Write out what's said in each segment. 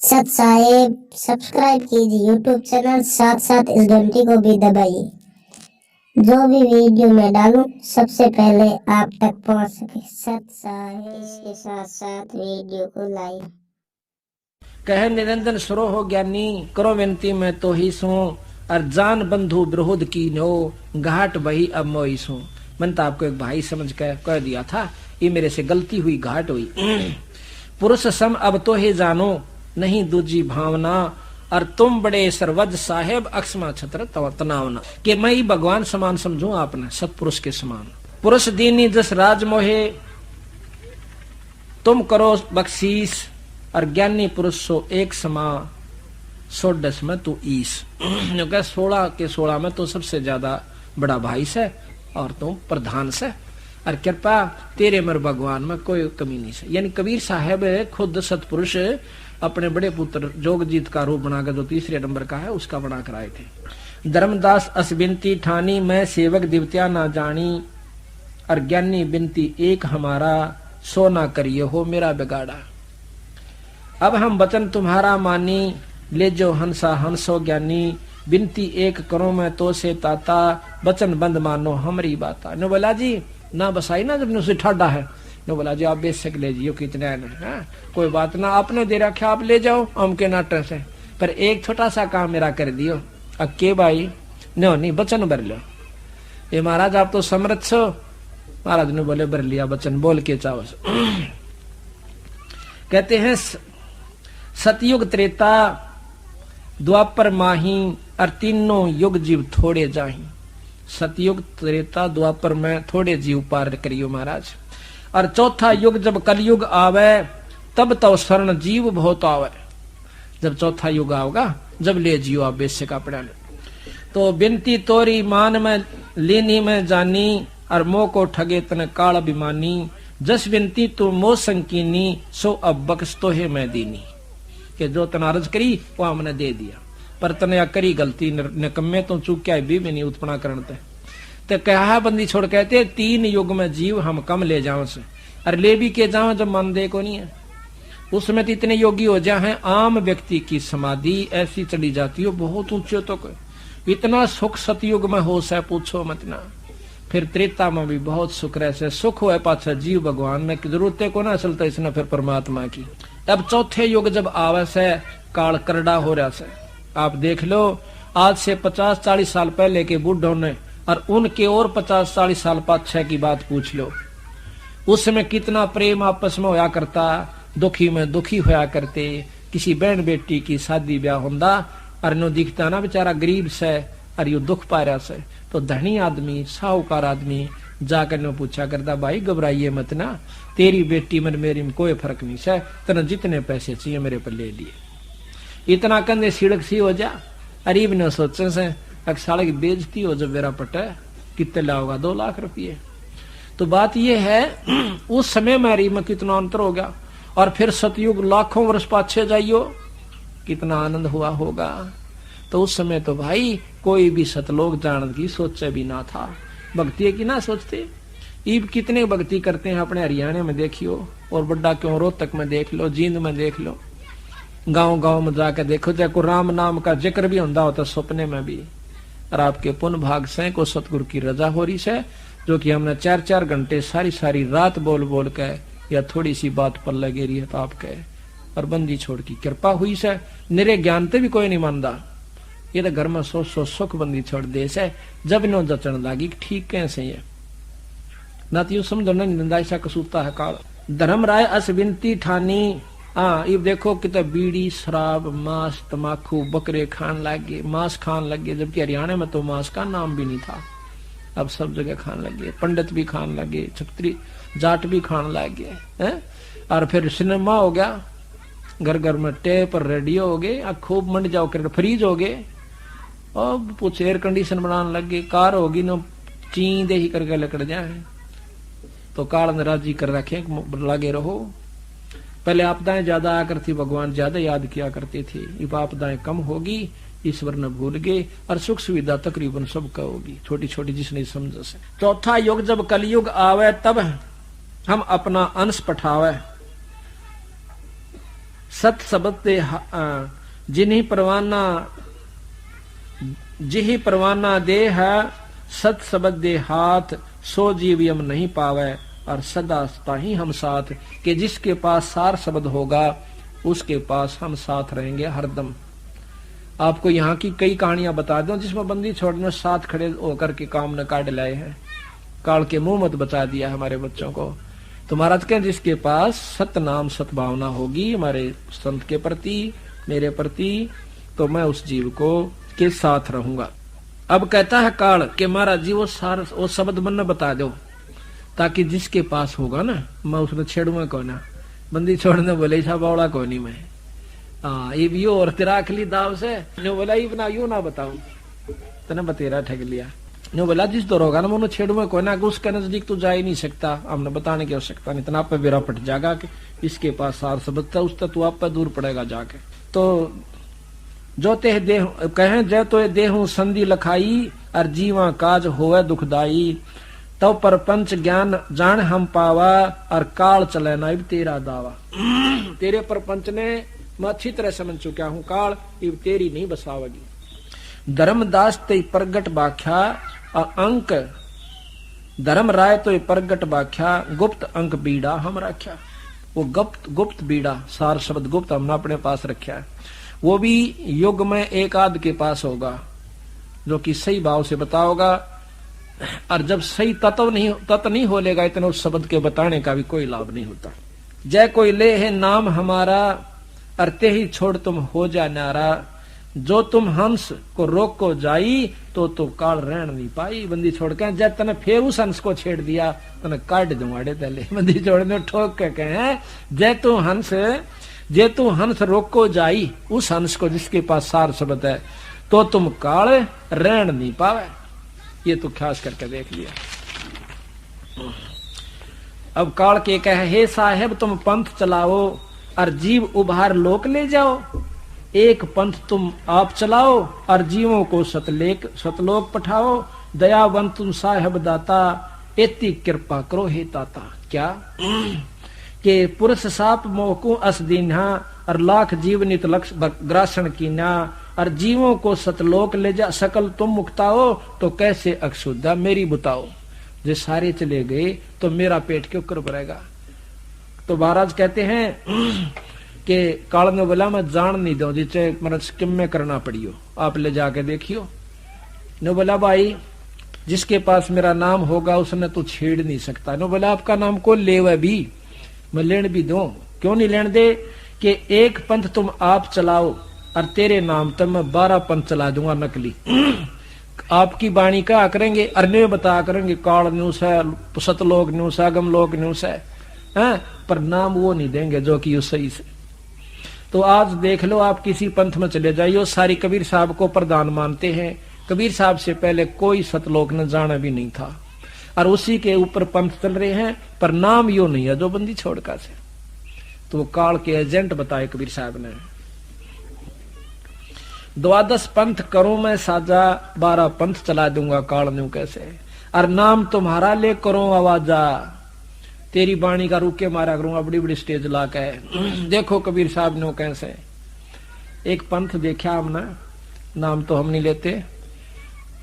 सत साहेब सब्सक्राइब कीजिए YouTube channel, साथ साथ इस घंटी को भी दबाइए। जो भी वीडियो मैं डालूं सबसे पहले आप तक पहुंच सके। सत साहेब इसके साथ साथ वीडियो को लाइक। कह निरंजन सुरो हो ज्ञानी, करो विनती मैं तो ही सू, और जान बंधु विरोध की नो, घाट बही अब मोई सू। मैंने तो आपको एक भाई समझ कर कह दिया था, ये मेरे से गलती हुई, घाट हुई। पुरुष सम अब तो ही जानो, नहीं दूजी भावना, और तुम बड़े सर्वज साहेब, अक्षमा छत्र तनावना। कि मैं ही भगवान समान समझू आपने, सतपुरुष के समान। पुरुष दीनी जस राज मोहे, तुम करो बख्शीस, और ज्ञानी पुरुष सो एक समा, 16 में तू ईस। 16 के 16 में तो सबसे ज्यादा बड़ा भाई से, और तुम प्रधान से, और कृपा तेरे मर भगवान में कोई कमी नहीं से। यानी कबीर साहब खुद सतपुरुष अपने बड़े पुत्र जोगजीत का रूप बनाकर, जो तीसरे नंबर का है, उसका बना कर आए थे। धर्मदास अस बिनती ठानी, मैं सेवक दिवत्या ना जानी, और ज्ञानी बिनती एक हमारा, सो ना करिए हो मेरा बिगाड़ा। अब हम वचन तुम्हारा मानी, ले जो हंसा हंसो ज्ञानी, बिनती एक करो मैं तो से ताता, वचन बंद मानो हमारी बाता। नो बोला जी ना बसाई ना, जब उसे ठाडा है, नो बोला जी आप बेशक ले जियो, कितने है कोई बात ना, आपने दे रखा आप ले जाओ हम के नाटक से, पर एक छोटा सा काम मेरा कर दियो। अके भाई नो नहीं वचन भर लो। ये महाराज आप तो समर्थ छो। महाराज ने बोले भर लिया वचन, बोल के चाहो। कहते हैं सतयुग त्रेता द्वापर माही, और तीनों युग जीव थोड़े जाही। सतयुग त्रेता द्वापर में थोड़े जीव पार करियो महाराज, और चौथा युग जब कलयुग आवे, तब तो स्वर्ण जीव बहुत आवे। जब चौथा युग आओगा, जब ले जियो आप बेशक अपने। तो बिनती तोरी मान में लेनी में जानी, और मोह को ठगे तन काल अभिमानी, जस बिनती तू मोह संकीनी, सो अब बख्श तो है मैं दीनी। कि जो तन अर्ज करी वो हमने दे दिया, पर तने करी गलती निकम्मे तो चूक क्या भी नहीं उत्पना करते। तो कहा बंदी छोड़ कहते 3 युग में जीव हम कम ले जाओ से, और ले भी के जाओ जब मन दे को नहीं है। उसमें तो इतने योगी हो जाए, आम व्यक्ति की समाधि ऐसी चली जाती हो बहुत ऊंचे तो इतना सुख सतयुग में हो से पूछो मत ना। फिर त्रेता में भी बहुत सुख रहे से, सुख हुआ पाछा जीव भगवान में जरूरत को ना चलता इसने फिर परमात्मा की। अब चौथे युग जब आवे से, काल करड़ा हो रहा से। आप देख लो आज से 50-40 साल पहले के बुढ़ों ने, और उनके और 50-40 साल पाछे की बात पूछ लो। उस समय कितना प्रेम आपस में होया करता, दुखी में दुखी होया करते। किसी बहन बेटी की शादी ब्याह होंदा, और नो दिखता ना बेचारा गरीब से, और यू दुख पा रहा से, तो धनी आदमी साहूकार आदमी जाकर ने पूछा करता, भाई घबराइए मत ना, तेरी बेटी में मेरी में कोई फर्क नहीं से, तेने जितने पैसे चाहिए मेरे पर ले लिए। इतना कंधे सिड़क सी हो जा। अरीब ने सोचे से साले की बेइज्जती हो जब मेरा पटे, कितने लाओगा 2 लाख रुपये। तो बात यह है उस समय में अरीब में कितना अंतर हो गया, और फिर सतयुग लाखों वर्ष पाछे जाइयो, कितना आनंद हुआ होगा। तो उस समय तो भाई कोई भी सतलोक जान की सोचे भी ना था, भक्ति की ना सोचते। ईब कितने भक्ति करते हैं अपने हरियाणा में देखियो, और बड़ा क्यों रोहतक में देख लो, जींद में देख लो, गांव-गांव में जाकर देखो, चाहे को राम नाम का जिक्र भी होता होता सपने में भी। और आपके पुण्य भाग से को सतगुरु की रजा हो रही से, जो कि हमने 4-4 घंटे सारी रात बोल बोल के, या थोड़ी सी बात पर लगे रही है तो आपके, और बंदी छोड़ की कृपा हुई से। निरे ज्ञान ते भी कोई नहीं मानता, ये तो घर में सो सुख बंदी छोड़ दे से, जब नो जचन लागी ठीक कैसे है ना, तो यू समझो ना निंदा ऐसा कसूता है काल। धर्म राय अस विनती ठानी। हाँ ये देखो कि तो बीड़ी शराब मांस तमाकू बकरे खान लगे, मांस खान लगे, जबकि हरियाणा में तो मांस का नाम भी नहीं था, अब सब जगह खान लगे। पंडित भी खान लगे, छत्री जाट भी खान लगे हैं। और फिर सिनेमा हो गया, घर घर में टेप और रेडियो हो गए, खूब मंड जाओ कर फ्रीज हो गए, और कुछ एयर कंडीशन बनाने लगे, कार होगी नो चींदे ही करके लकड़ जाए। तो काल ने राजी कर रखे लगे रहो। पहले आपदाएं ज्यादा आया करती, भगवान ज्यादा याद किया करते थे, अब आपदाएं कम होगी, ईश्वर ने भूल गए, और सुख सुविधा तकरीबन सबका होगी, छोटी छोटी जिसने समझ से। चौथा युग जब कलयुग आवे, तब हम अपना अंश पठावे, सत शब्द ते जिन्हीं परवाना जिही परवाना दे है सत शब्द दे हाथ सो जीव यम नहीं पावे और सदा ताही हम साथ कि जिसके पास सार शब्द होगा उसके पास हम साथ रहेंगे हरदम। आपको यहाँ की कई कहानियां बता दूं जिसमें बंदी छोड़ने में साथ खड़े होकर के काम न काट लाए हैं। काल के मुंह मत बचा दिया हमारे बच्चों को। तो महाराज कहें जिसके पास सतनाम सद्भावना होगी हमारे संत के प्रति मेरे प्रति तो मैं उस जीव को के साथ रहूंगा। अब कहता है काल कि महाराज जी वो शब्द मन बता दो ताकि जिसके पास होगा ना मैं उसने छेड़ूंगा कौन ना। बंदी छोड़ने बोले था बावड़ा को नहीं मैं ये भी और तेरा अखली दाव से नो बोला ये बना यूं ना बताऊं तने बतेरा ठग लिया। नो बोला जिस दौर होगा ना मैं छेड़ूंगा कोई ना उसके नजदीक तो जा ही नहीं सकता हमने बताने की आवश्यकता नहीं। इतना पे बेरा पट जाएगा कि इसके पास सार शब्द था उससे तू आप पे दूर पड़ेगा जाके। तो जो ते देह कहें जय तो देहू संधि लखाई और जीवा काज होवे दुखदाई तो परपंच ज्ञान जान हम पावा और काल चले ना तेरा दावा। तेरे परपंच ने मैं अच्छी तरह समझ चुका हूँ काल इब तेरी नहीं बसावेगी। धर्मदास ते प्रगट बाख्या और अंक धर्म राय तो प्रगट बाख्या गुप्त अंक बीड़ा हम रख्या। वो गुप्त बीड़ा सार शब्द गुप्त हमने अपने पास रखा है। वो भी युग में एक आध के पास होगा जो कि सही भाव से बताओगा और जब सही तत्व नहीं हो लेगा इतना उस शब्द के बताने का भी कोई लाभ नहीं होता। जय कोई ले है नाम हमारा अरते ही छोड़ तुम हो जा नारा जो तुम हंस को रोक को जाई तो काल रहन नहीं पाई। बंदी छोड़ के जब तने फिर उस हंस को छेड़ दिया तने काट दूंगा पहले। बंदी छोड़ने ठोक के कहे जे तू हंस रोक को जाई उस हंस को जिसके पास सार शब्द है तो तुम काल रहन नहीं पावे। ये तो खास करके देख लिया। अब काल के कहे हे साहेब तुम पंथ चलाओ और जीव उभार लोक ले जाओ। एक पंथ तुम आप चलाओ और जीवों को सतलोक पठाओ। दयावंत तुम साहेब दाता इतनी कृपा करो हे ताता। क्या के पुरुष साप मोहकू अस दीन्हा और लाख जीव नित लक्ष्य ग्रासन कीना और जीवों को सतलोक ले जा सकल तुम मुक्ताओ तो कैसे अक्षुद्धा मेरी बुताओ। जो सारे चले गए तो मेरा पेट क्यों कर भरेगा। तो महाराज कहते हैं कि काल ने बोला मैं जान नहीं दो जिसे मतलब किम में करना पड़ियो आप ले जाके देखियो। ने बोला भाई जिसके पास मेरा नाम होगा उसने तो छेड़ नहीं सकता। ने बोला आपका नाम को लेवे भी मैं लेन भी दूं क्यों नहीं लेन दे कि एक पंथ तुम आप चलाओ और तेरे नाम तक मैं 12 पंथ चला दूंगा नकली। आपकी वाणी क्या करेंगे अन्य बता करेंगे काल न्यूस है सतलोक न्यूस है अगम लोक न्यूस है पर नाम वो नहीं देंगे जो कि सही से। तो आज देख लो आप किसी पंथ में चले जाइए सारी कबीर साहब को प्रधान मानते हैं। कबीर साहब से पहले कोई सतलोक न जाना भी नहीं था और उसी के ऊपर पंथ चल रहे हैं पर नाम यो नहीं है जो बंदी छोड़का से। तो काल के एजेंट बताए कबीर साहब ने 12 पंथ करूं मैं साजा 12 पंथ चला दूंगा काल न्यू कैसे और नाम तुम्हारा ले करो आवाजा तेरी बाणी का रुके मारा करूंगा बड़ी बड़ी स्टेज ला के। देखो कबीर साहब ने कैसे एक पंथ देखा हमने नाम तो हम नहीं लेते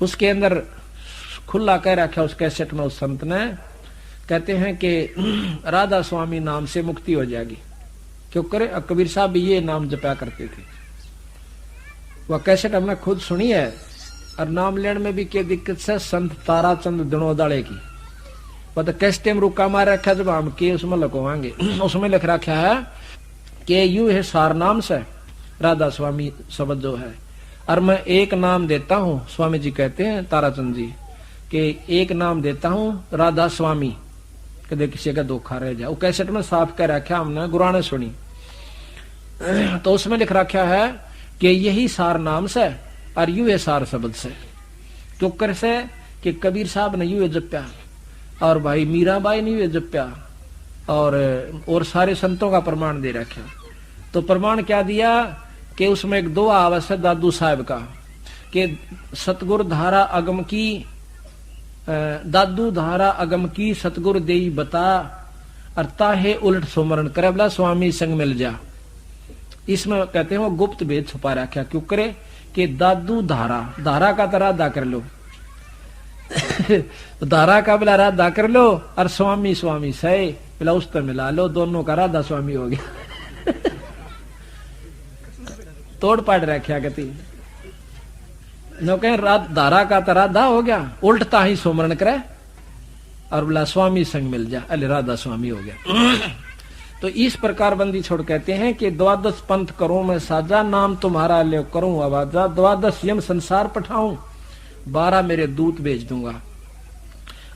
उसके अंदर खुला कह रखा उस कैसेट में उस संत ने कहते हैं कि राधा स्वामी नाम से मुक्ति हो जाएगी। क्यों करे कबीर साहब भी ये नाम जपा करते थे। वह कैसेट हमने खुद सुनी है और नाम लेने में भी क्या दिक्कत है। संत ताराचंद दिनोदाले की वह तो कैसे टाइम रुका मार रखा जब हम के उसमें लिखवाएंगे उसमें लिख रखा है कि यू है सार नाम से राधा स्वामी शब्द जो है और मैं एक नाम देता हूँ। स्वामी जी कहते हैं ताराचंद जी कि एक नाम देता हूँ राधा स्वामी कदे किसी का धोखा रह जाए। वो कैसेट में साफ कह रखा हमने गुरु ने सुनी तो उसमें लिख रखा है कि यही सार नाम से और यू है सार शब्द से। क्यों कर से कि कबीर साहब ने यू है जप्या और भाई मीराबाई ने यू जप्या और सारे संतों का प्रमाण दे रखा। तो प्रमाण क्या दिया कि उसमें एक दुआ आवश्य दादू साहब का कि सतगुर धारा अगम की दादू धारा अगम की सतगुर देई बता और ताहे उलट सुमरण करे बोला स्वामी संग मिल जा। इसमें कहते हैं वो गुप्त भेद छुपा रखा क्यों करे कि दादू धारा धारा का तरह अदा कर लो तो धारा का बिला राधा कर लो और स्वामी स्वामी सही बिला उस तर मिला लो, दोनों का राधा स्वामी हो गया तोड़ पाड़ रखा कहती नो कहें धारा का तो राधा हो गया, उल्टता ही सुमरण करे और बोला स्वामी संग मिल जा, अले राधा स्वामी हो गया तो इस प्रकार बंदी छोड़ कहते हैं कि द्वादश पंथ करूं मैं साजा, नाम तुम्हारा ले करूं आवाजा, द्वादश यम संसार पठाऊं, 12 मेरे दूत भेज दूंगा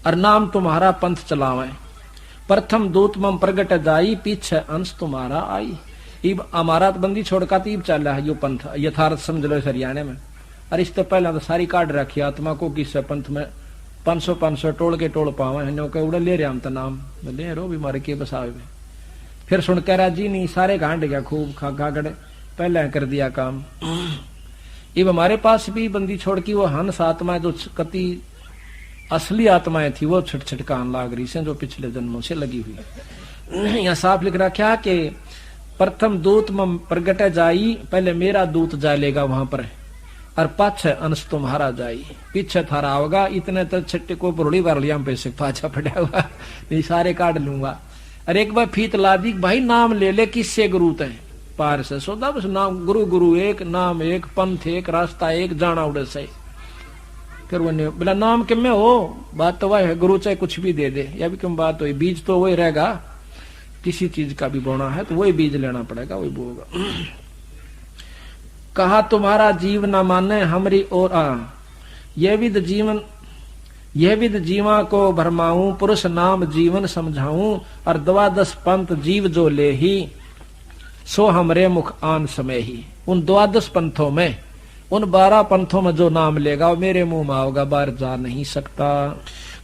और नाम तुम्हारा पंथ चलावे, प्रथम दूत मम प्रगट जाई, पीछे अंश तुम्हारा आई। इब हमारा बंदी छोड़ का तीब चल रहा है यो पंथ यथार्थ समझ लो हरियाणा में, और इस तो पहला तो सारी काट रखी आत्मा को किस पंथ में 500 टोल के टोल पावे है के उड़े ले रहे हम तो नाम ले रो भी मारे के बसावे। फिर सुन कह राजी नहीं सारे गांड गया खूब खा गड़े पहले कर दिया काम। इब हमारे पास भी बंदी छोड़ की वो हंस आत्मा जो कति असली आत्माएं थी वो छटछटकान लाग रही से जो पिछले जन्मों से लगी हुई। यहाँ साफ लिख रखा कि प्रथम दूत में प्रगट जाई, पहले मेरा दूत जा लेगा वहां पर और पाछे अंश तुम्हारा जाई, पीछे थारा होगा। इतने तो छट्टे को पुरड़ी बार लिया पैसे पाछा पड़ा हुआ नहीं सारे काट लूंगा। और एक बार फीत ला दी भाई नाम ले ले किससे गुरु तय पार से सोदा बस नाम गुरु गुरु एक, नाम एक, पंथ एक, रास्ता एक, जाना उड़े से। फिर वो बोला नाम किम में हो, बात तो वह है गुरु चाहे कुछ भी दे दे, या भी क्यों बात हो, बीज तो वही रहेगा, किसी चीज का भी बोना है तो वही बीज लेना पड़ेगा, वही बोगा। कहा तुम्हारा जीव न माने हमरी और यह विद जीवा को भरमाऊं, पुरुष नाम जीवन समझाऊं, और द्वादश पंथ जीव जो ले ही सो हमरे मुख आन समय ही। उन द्वादश पंथों में उन 12 पंथों में जो नाम लेगा वो मेरे मुंह में आओगा, बाहर जा नहीं सकता।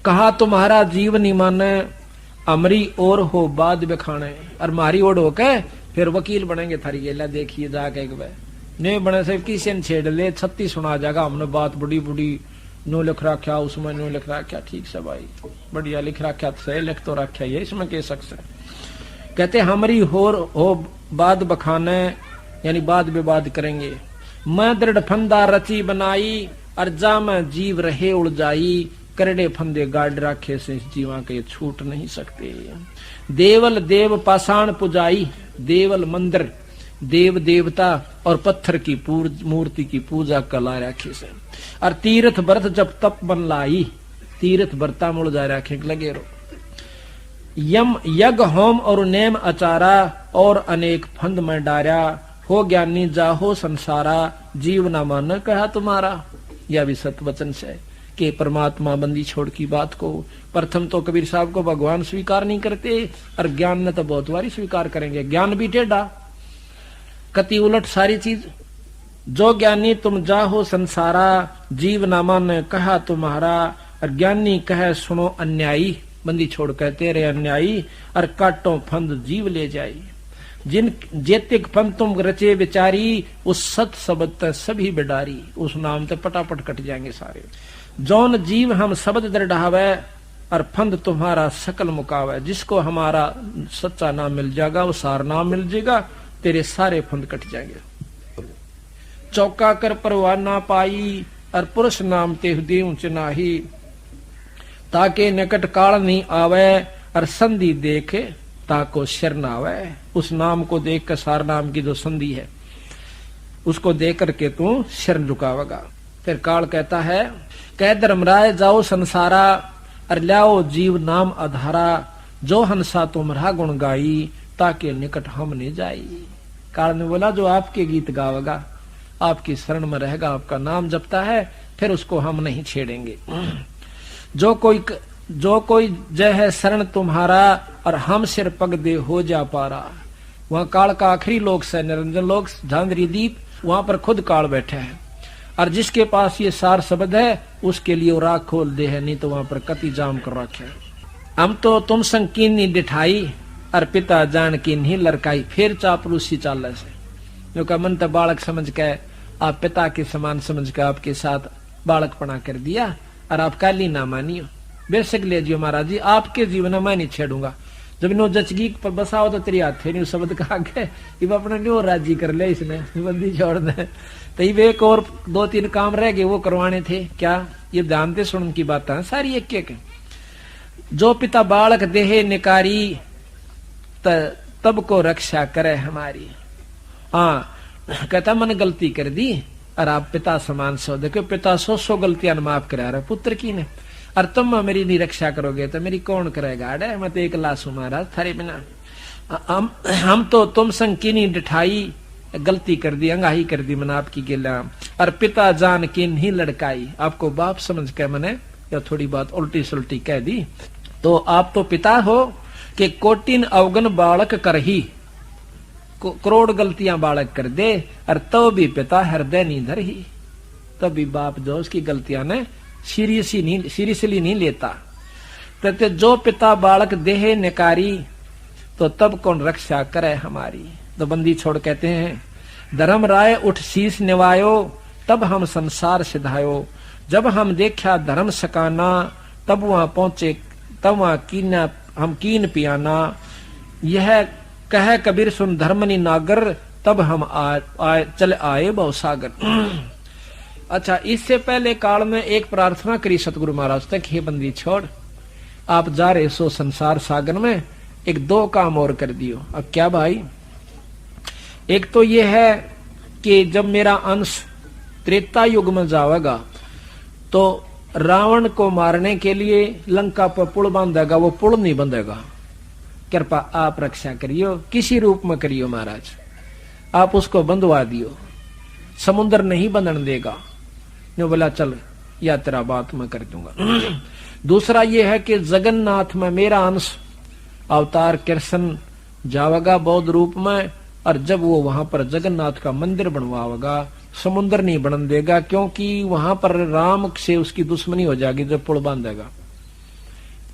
कहा तुम्हारा जीव नहीं माने अमरी और हो बाद बखाने, और मारी ओढ़ होके फिर वकील बनेंगे थारी गेला देखिए जाके एक बार नहीं बने से किसी ने छेड़ ले 36 सुना जाएगा हमने बात बड़ी बड़ी नो लिख रखा उसमें नो लिख रखा, ठीक से भाई बढ़िया लिख रखा सही लिख तो रखा ये इसमें कह सकते। कहते हमारी हो बाद बखाने यानी बाद विवाद करेंगे। मैं दृढ़ फंदा रची बनाई और जा मैं जीव रहे उड़ जाई, करड़े फंदे गाड़ राखे से जीवा के छूट नहीं सकते। देवल देव पाषाण पुजाई, देवल मंदिर देव देवता और पत्थर की मूर्ति की पूजा कला राखे से। और तीर्थ व्रत जब तप बन लाई, तीर्थ व्रता मुड़ जा राखे लगे रो। यम यज्ञ होम और नेम अचारा, और अनेक फंद में डारा, हो ज्ञानी जाहो संसारा, जीव न मान कहा तुम्हारा। यह भी सत्य वचन से कि परमात्मा बंदी छोड़ की बात को प्रथम तो कबीर साहब को भगवान स्वीकार नहीं करते, और ज्ञान ने तो बहुत बारी स्वीकार करेंगे। ज्ञान भी टेढ़ा कति उलट सारी चीज। जो ज्ञानी तुम जाहो संसारा, जीव न मान कहा तुम्हारा, और ज्ञानी कहे सुनो अन्यायी, बंदी छोड़ कहते रे अन्यायी, और काटो फंद जीव ले जाई। जिन जेतिक फंद तुम रचे बेचारी, उस सत शब्द सभी बिडारी, उस नाम ते पटापट कट जाएंगे सारे। जौन जीव हम शब्द दृढ़ावे, और फंद तुम्हारा सकल मुकावे। जिसको हमारा सच्चा नाम मिल जाएगा वो सार नाम मिल जाएगा, तेरे सारे फंद कट जाएंगे। चौका कर परवाह ना पाई, और पुरुष नाम ते देव चनाही, ताके निकट काल नहीं आवे, और संधि देखे ताको शर ना आवे। उस नाम को देख कर सार नाम की जो संधि है उसको देख करके तू शरण झुकावेगा। फिर काल कहता है कह धर्मराय जाओ संसारा, और लाओ जीव नाम आधारा, जो हंसा तुम्हारा गुण गाई, ताके निकट हम नहीं जाई। काल ने बोला जो आपके गीत गावेगा, आपकी शरण में रहेगा, आपका नाम जपता है, फिर उसको हम नहीं छेड़ेंगे। जो कोई जय है शरण तुम्हारा, और हम सिर पग दे हो जा पारा। वहां काल का आखिरी लोक से निरंजन लोक झांझरी दीप, वहां पर खुद काल बैठे हैं, और जिसके पास ये सार शब्द है उसके लिए वो राख खोल दे है, नहीं तो वहां पर कति जाम कर रखे। हम तो तुम संकीन नहीं दिठाई, और पिता जान की नहीं लड़काई। फिर चापलूसी चाल से जो का मन तो बालक समझ के आप पिता के समान समझ के आपके साथ बालकपना कर दिया, और आप काली ना मानियो। बेशक ले जियो महाराज जी, आपके जीवन में मैं नहीं छेड़ूंगा। जब नो जचगी पर बसाओ तो तेरी हाथे नहीं शब्द का आगे इब अपने न्यो राजी कर ले इसने बंदी छोड़ दे। तो इब एक और 2-3 काम रह गए वो करवाने थे। क्या? ये ध्यान से सुन की बात है सारी एक एक। जो पिता बालक देहे निकारी तब को रक्षा करे हमारी। हाँ कहता मैंने गलती कर दी और आप पिता समान सो। देखो पिता 100 गलतियां माफ करा रहा पुत्र की ने, और तुम मेरी नहीं रक्षा करोगे तो मेरी कौन करेगा? अरे मैं तो एक लाश हूं महाराज थारे बिना। हम तो तुम संग की नहीं डिठाई, गलती कर दी अंगाही कर दी मैंने आपकी गिला, और पिता जान की नहीं लड़काई। आपको बाप समझ के मैंने या थोड़ी बात उल्टी सुल्टी कह दी। तो आप तो पिता हो कि कोटिन अवगन बालक कर ही, करोड़ गलतियां बालक कर दे, और तो भी पिता हृदय नहीं धर ही। तभी बाप जो उसकी गलतियां ने सीरियसली नहीं लेता। तो जो पिता बालक देहे निकारी तो तब कौन रक्षा करे हमारी। तो बंदी छोड़ कहते हैं धर्म राय उठ शीस निवायो तब हम संसार सिधायो। जब हम देखा धर्म सकाना तब वहां पहुंचे, तब वहां कीना हम कीन पियाना। यह कह कबीर सुन धर्मनी नागर तब हम चल आए बहुसागर। अच्छा इससे पहले काल में एक प्रार्थना करी सतगुरु महाराज तक, हे बंदी छोड़ आप जा रहे सो संसार सागर में, एक 2 काम और कर दियो। अब क्या भाई? एक तो ये है कि जब मेरा अंश त्रेता युग में जाएगा तो रावण को मारने के लिए लंका पर पुल बांधेगा, वो पुल नहीं बंधेगा। कृपा आप रक्षा करियो, किसी रूप में करियो महाराज, आप उसको बंधवा दियो, समुद्र नहीं बंधन देगा। नो बोला चल या तेरा बात मैं कर दूंगा। दूसरा ये है कि जगन्नाथ में मेरा अंश अवतार कृष्ण जावेगा बौद्ध रूप में, और जब वो वहां पर जगन्नाथ का मंदिर बनवाएगा समुद्र नहीं बनन देगा, क्योंकि वहां पर राम से उसकी दुश्मनी हो जाएगी जब पुल बांधेगा।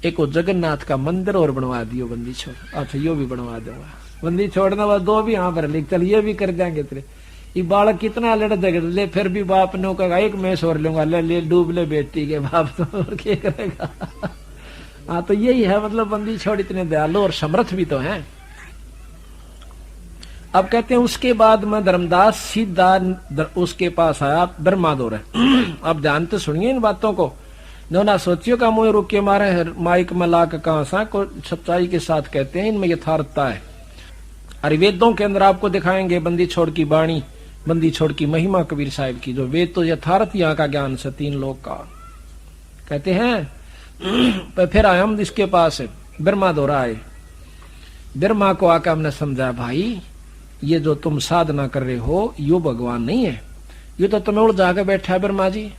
एक वो जगन्नाथ का मंदिर और बनवा दियो बंदी छोड़। अच्छा यो भी बनवा दूंगा बंदी छोड़ना, बस 2 भी यहाँ पर लिख चल ये भी कर देंगे तेरे। ये बालक कितना लड़ झगड़ ले, फिर भी बाप ने कहा एक मैं और लूंगा, ले डूब ले बेटी के बाप तो और क्या करेगा। हाँ तो यही है मतलब बंदी छोड़ इतने दयालु और समर्थ भी तो हैं। अब कहते हैं उसके बाद में धर्मदास सीधा उसके पास आया ब्रह्मादौर है। अब ध्यान तो सुनिए इन बातों को, ना सोचियो का मुंह रुक के मारे माइक में ला के कहा सा को सच्चाई के साथ कहते हैं, इनमें यथार्थता है। अरे वेदों के अंदर आपको दिखाएंगे बंदी छोड़ की बाणी, बंदी छोड़ की महिमा कबीर साहिब की, जो वेद तो यथार्थ यहाँ का ज्ञान से 3 लोग का कहते हैं। फिर आए हम इसके पास ब्रह्मा दौरा आए, ब्रह्मा को आकर हमने समझा भाई ये जो तुम साधना कर रहे हो यो भगवान नहीं है, ये तो तुम्हें उड़ जाकर बैठा है ब्रह्मा जी,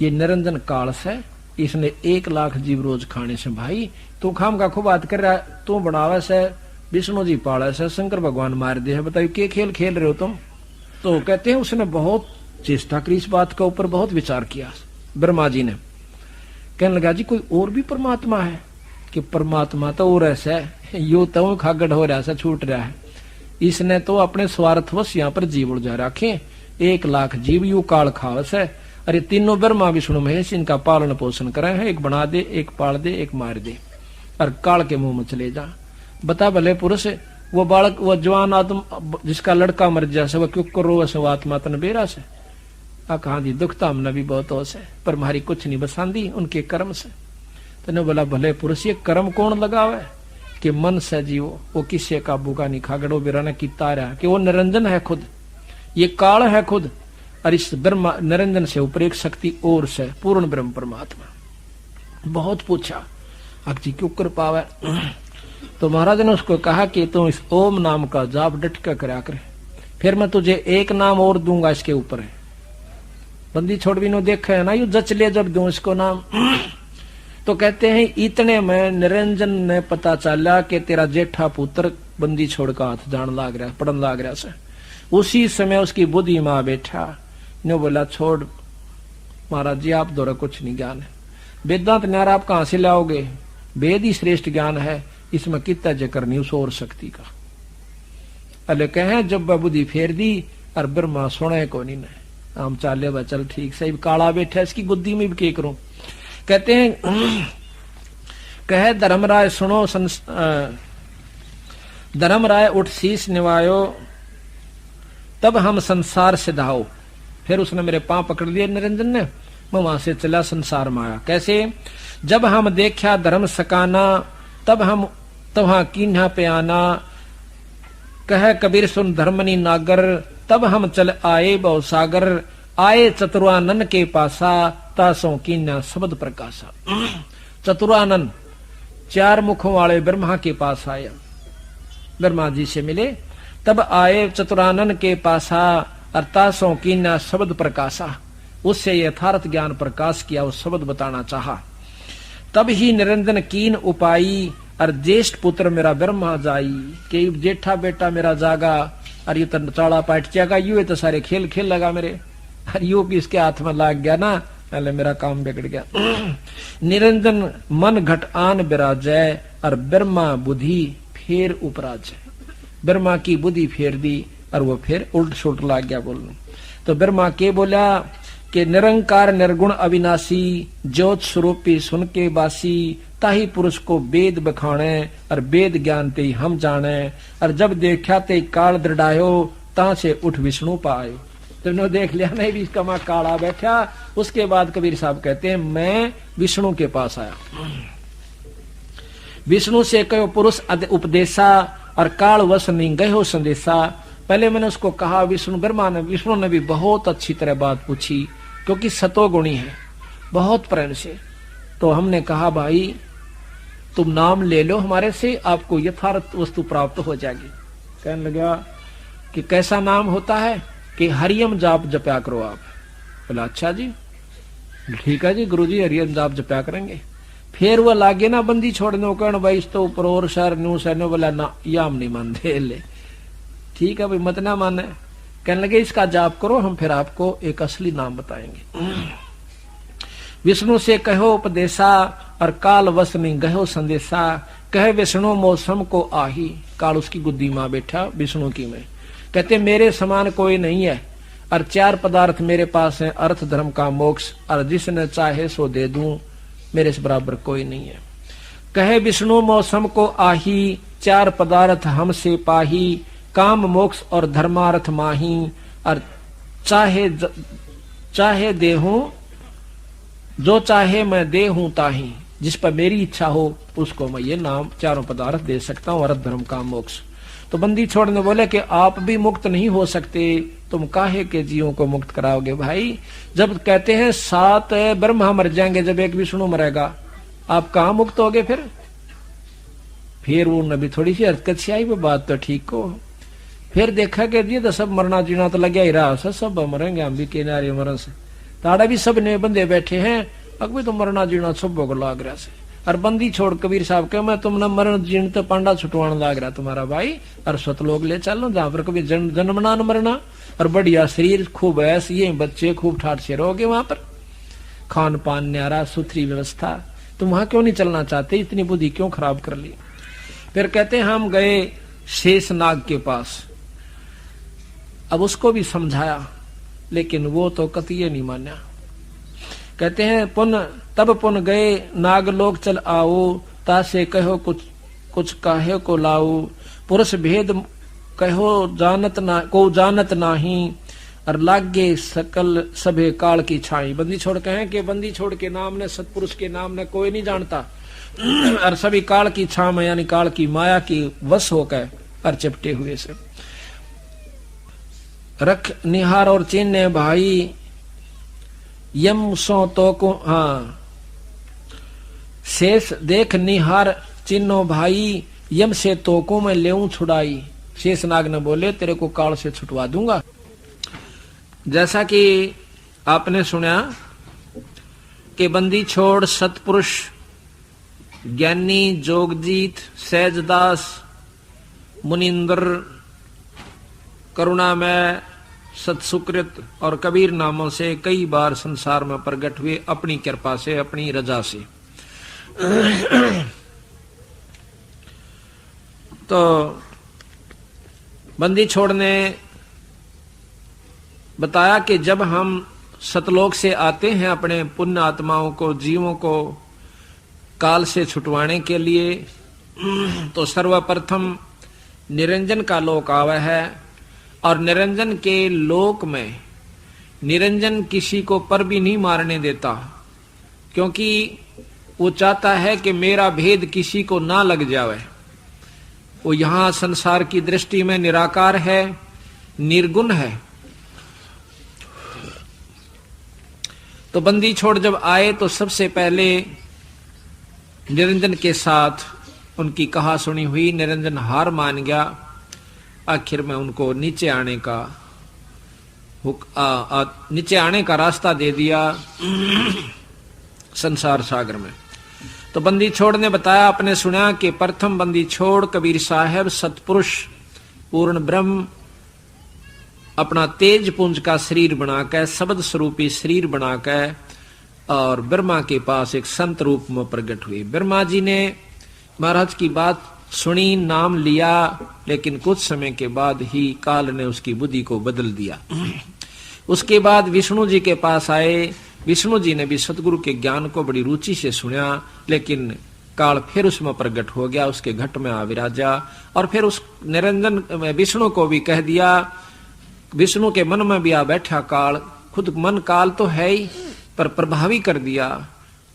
ये निरंजन काल से, इसने 1 लाख जीव रोज खाने से भाई तू खाम का खूब बात कर रहा है, तू बनावे से विष्णु जी पाले से शंकर भगवान मार दे है, बताइए के खेल खेल रहे हो तुम। तो कहते हैं उसने बहुत चेष्टा करी इस बात के ऊपर, बहुत विचार किया ब्रह्मा जी ने। कहने लगा जी कोई और भी परमात्मा है? कि परमात्मा तो और ऐसा है, यू तो खागड़ हो रहा है, छूट रहा है, इसने तो अपने स्वार्थवश यहाँ पर जीव उड़ रखे, 1 लाख जीव यू काल खावस है। अरे तीनों ब्रह्मा विष्णु महेश इनका पालन पोषण करे हैं, एक बना दे, एक पाल दे, एक मार दे, और काल के मुंह में चले जा। बता भले पुरुष वो बालक वो जवान आदम जिसका लड़का मर जाए वो क्यों करो वैसे वो आत्मा तन बेरा से कहा दी दुखता हमने भी बहुत हो से, पर हमारी कुछ नहीं बसांदी उनके कर्म से। तो बोला भले पुरुष ये कर्म कौन लगावे कि मन से जीवो, वो किसी काबू का नहीं खागड़ो बिराना की तारा कि वो निरंजन है खुद, ये काल है खुद, और इस ब्रह्मा निरंजन से ऊपर एक शक्ति और से पूर्ण ब्रह्म परमात्मा। बहुत पूछा अब जी क्यों कर पावे, तो महाराज ने उसको कहा कि तू इस ओम नाम का जाप डट कर करा करे, फिर मैं तुझे एक नाम और दूंगा इसके ऊपर है। बंदी छोड़ भी नो देखा है ना यू जच ले जब दूं इसको नाम। तो कहते हैं इतने में निरंजन ने पता चला कि तेरा जेठा पुत्र बंदी छोड़ का हाथ जान लाग रहा पड़न लाग रहा से। उसी समय उसकी बुद्धि माँ बैठा ने बोला छोड़ महाराज जी आप द्वारा कुछ नहीं ज्ञान है, वेदांत न्यारा आप कहां से लाओगे, वेद ही श्रेष्ठ ज्ञान है, इसमें कितना जिक्र नहीं उस और शक्ति का। अले कहे जब बुद्धि फेर दी और ब्रह्मा सुने को नहीं ने हम चाले बा चल ठीक सही काला बैठा इसकी बुद्धि में भी क्या करूं। कहते हैं कहे धर्मराय सुनो धर्मराय उठ शीश निवायो तब हम संसार से धाओ। फिर उसने मेरे पांव पकड़ लिए निरंजन ने, मैं वहां से चला संसार में आया। कैसे? जब हम देखा धर्म सकाना तब हम तवहां कीन्हा पे आना। कह कबीर सुन धर्मनी नागर तब हम चल आए बहु सागर। आए चतुरानन के पासा तासों कीन्हा शब्द प्रकाशा। चतुरानन 4 मुखों वाले ब्रह्मा के पास आया, ब्रह्मा जी से मिले। तब आए चतुरानन के पासा अर्थासों कीन्हा शब्द प्रकाशा। उससे यथार्थ ज्ञान प्रकाश किया, उस शब्द बताना चाहा। तब ही निरंजन कीन उपाई और ज्येष्ठ पुत्र मेरा ब्रह्मा जाई। के जेठा बेटा मेरा जागा और ये तो चाड़ा पाट जागा, यू तो सारे खेल खेल लगा मेरे, और यू भी इसके हाथ में लाग गया ना, पहले मेरा काम बिगड़ गया। निरंजन मन घट आन बिराजय और ब्रह्मा बुद्धि फेर उपराजय। ब्रह्मा की बुद्धि फेर दी और वो फिर उल्ट सुल्ट लाग गया बोलने। तो ब्रह्मा के बोला कि निरंकार निर्गुण अविनाशी ज्योत स्वरूपी सुन के बासी। ताही पुरुष को वेद बखाने और वेद ज्ञान ते हम जाने। और जब देखा ते काल दृढ़ायो ता से उठ विष्णु पायो। तुमने देख लिया नहीं भी इसका मां काला बैठा। उसके बाद कबीर साहब कहते हैं मैं विष्णु के पास आया। विष्णु से कहो पुरुष उपदेशा और काल वश नहीं गयो संदेशा। पहले मैंने उसको कहा विष्णु ने भी बहुत अच्छी तरह बात पूछी, क्योंकि सतोगुणी है बहुत प्रेम से। तो हमने कहा भाई तुम नाम ले लो हमारे से, आपको यथार्थ वस्तु प्राप्त हो जाएगी। कहने लगा कि कैसा नाम होता है? कि हरियम जाप जपया करो आप। बोला अच्छा जी, ठीक है जी गुरु जी हरियम जाप जपया करेंगे। फिर वो लागे ना बंदी छोड़ने कहने भाई इस तो ऊपर और शहर न्यू शहर बोला ना या हम नहीं मानते ले। ठीक है भाई मत ना माने। कहने लगे इसका जाप करो, हम फिर आपको एक असली नाम बताएंगे। विष्णु से कहो उपदेशा और काल वश नहीं गयो संदेशा। कहे विष्णु मौसम को आही। काल उसकी गुद्दी मां बैठा विष्णु की में। कहते मेरे समान कोई नहीं है और 4 पदार्थ मेरे पास हैं, अर्थ धर्म का मोक्ष, और जिसने चाहे सो दे दूं, मेरे से बराबर कोई नहीं है। कहे विष्णु मौसम को आही 4 पदार्थ हमसे पाही। काम मोक्ष और धर्मार्थ माही। और चाहे देहूं जो चाहे मैं दे हूं ताही। जिस पर मेरी इच्छा हो उसको मैं ये नाम 4 पदार्थ दे सकता हूं, अर्थ धर्म काम मोक्ष। तो बंदी छोड़ने बोले कि आप भी मुक्त नहीं हो सकते, तुम काहे के जीवों को मुक्त कराओगे भाई? जब कहते हैं 7 ब्रह्मा मर जाएंगे, जब एक विष्णु मरेगा, आप कहां मुक्त होगे? फिर वो नबी थोड़ी सी हरकत से आई, वो बात तो ठीक हो। फिर देखा कि जी तो सब मरना जीना तो लगे ही रहा, सब मरेंगे, हम भी किनारे मरण से ताड़ा भी सब ने बंदे बैठे हैं, अभी तो मरना जीना सब को लाग रहा से। और बंदी छोड़ कबीर साहब के मैं तुमने मरण जीण तो पांडा छुटवाने लाग रहा तुम्हारा भाई, और स्वतलोक ले चलो जहां पर कभी जन्मना न मरना, और बढ़िया शरीर खूब ऐस, ये बच्चे खूब ठाट से रहोगे, वहां पर खान पान न्यारा सुथरी व्यवस्था। तुम वहां क्यों नहीं चलना चाहते? इतनी बुद्धि क्यों खराब कर ली? फिर कहते हैं हम गए शेषनाग के पास। अब उसको भी समझाया, लेकिन वो तो कतिये नहीं माना। कहते हैं तब पुन गए नागलोक चल आओ। तासे कहो कुछ काहे को लाओ। पुरुष भेद कहो जानत नाही। और लागे सकल सभे काल की छाई। बंदी छोड़ कहें कि बंदी छोड़ के नाम ने, सतपुरुष के नाम ने कोई नहीं जानता, और सभी काल की छा में यानी काल की माया की वश होकर और चिपटे हुए से रख निहार और चिन्ह भाई। यम सो तो को हाँ शेष देख निहार चिन्हो भाई। यम से तो को मैं लेऊं छुड़ाई। शेषनाग ने बोले तेरे को काल से छुटवा दूंगा। जैसा कि आपने सुना कि बंदी छोड़ सतपुरुष ज्ञानी जोगजीत सहजदास मुनिंद्र करुणामय सत्सुकृत और कबीर नामों से कई बार संसार में प्रकट हुए, अपनी कृपा से अपनी रजा से। तो बंदी छोड़ ने बताया कि जब हम सतलोक से आते हैं अपने पुण्य आत्माओं को जीवों को काल से छुटवाने के लिए तो सर्वप्रथम निरंजन का लोक आवा है, और निरंजन के लोक में निरंजन किसी को पर भी नहीं मारने देता, क्योंकि वो चाहता है कि मेरा भेद किसी को ना लग जावे। वो यहां संसार की दृष्टि में निराकार है, निर्गुण है। तो बंदी छोड़ जब आए तो सबसे पहले निरंजन के साथ उनकी कहा सुनी हुई। निरंजन हार मान गया। आखिर में उनको नीचे आने का रास्ता दे दिया संसार सागर में। तो बंदी छोड़ ने बताया, आपने सुना कि प्रथम बंदी छोड़ कबीर साहब सतपुरुष पूर्ण ब्रह्म अपना तेज पुंज का शरीर बनाकर, शब्द स्वरूपी शरीर बनाकर, और ब्रह्मा के पास एक संत रूप में प्रकट हुए। ब्रह्मा जी ने महाराज की बात सुनी, नाम लिया, लेकिन कुछ समय के बाद ही काल ने उसकी बुद्धि को बदल दिया। उसके बाद विष्णु जी के पास आए। विष्णु जी ने भी सतगुरु के ज्ञान को बड़ी रुचि से सुना, लेकिन काल फिर उसमें प्रकट हो गया, उसके घट में आ विराजा। और फिर उस निरंजन विष्णु को भी कह दिया। विष्णु के मन में भी आ बैठा काल। खुद मन काल तो है ही, पर प्रभावी कर दिया।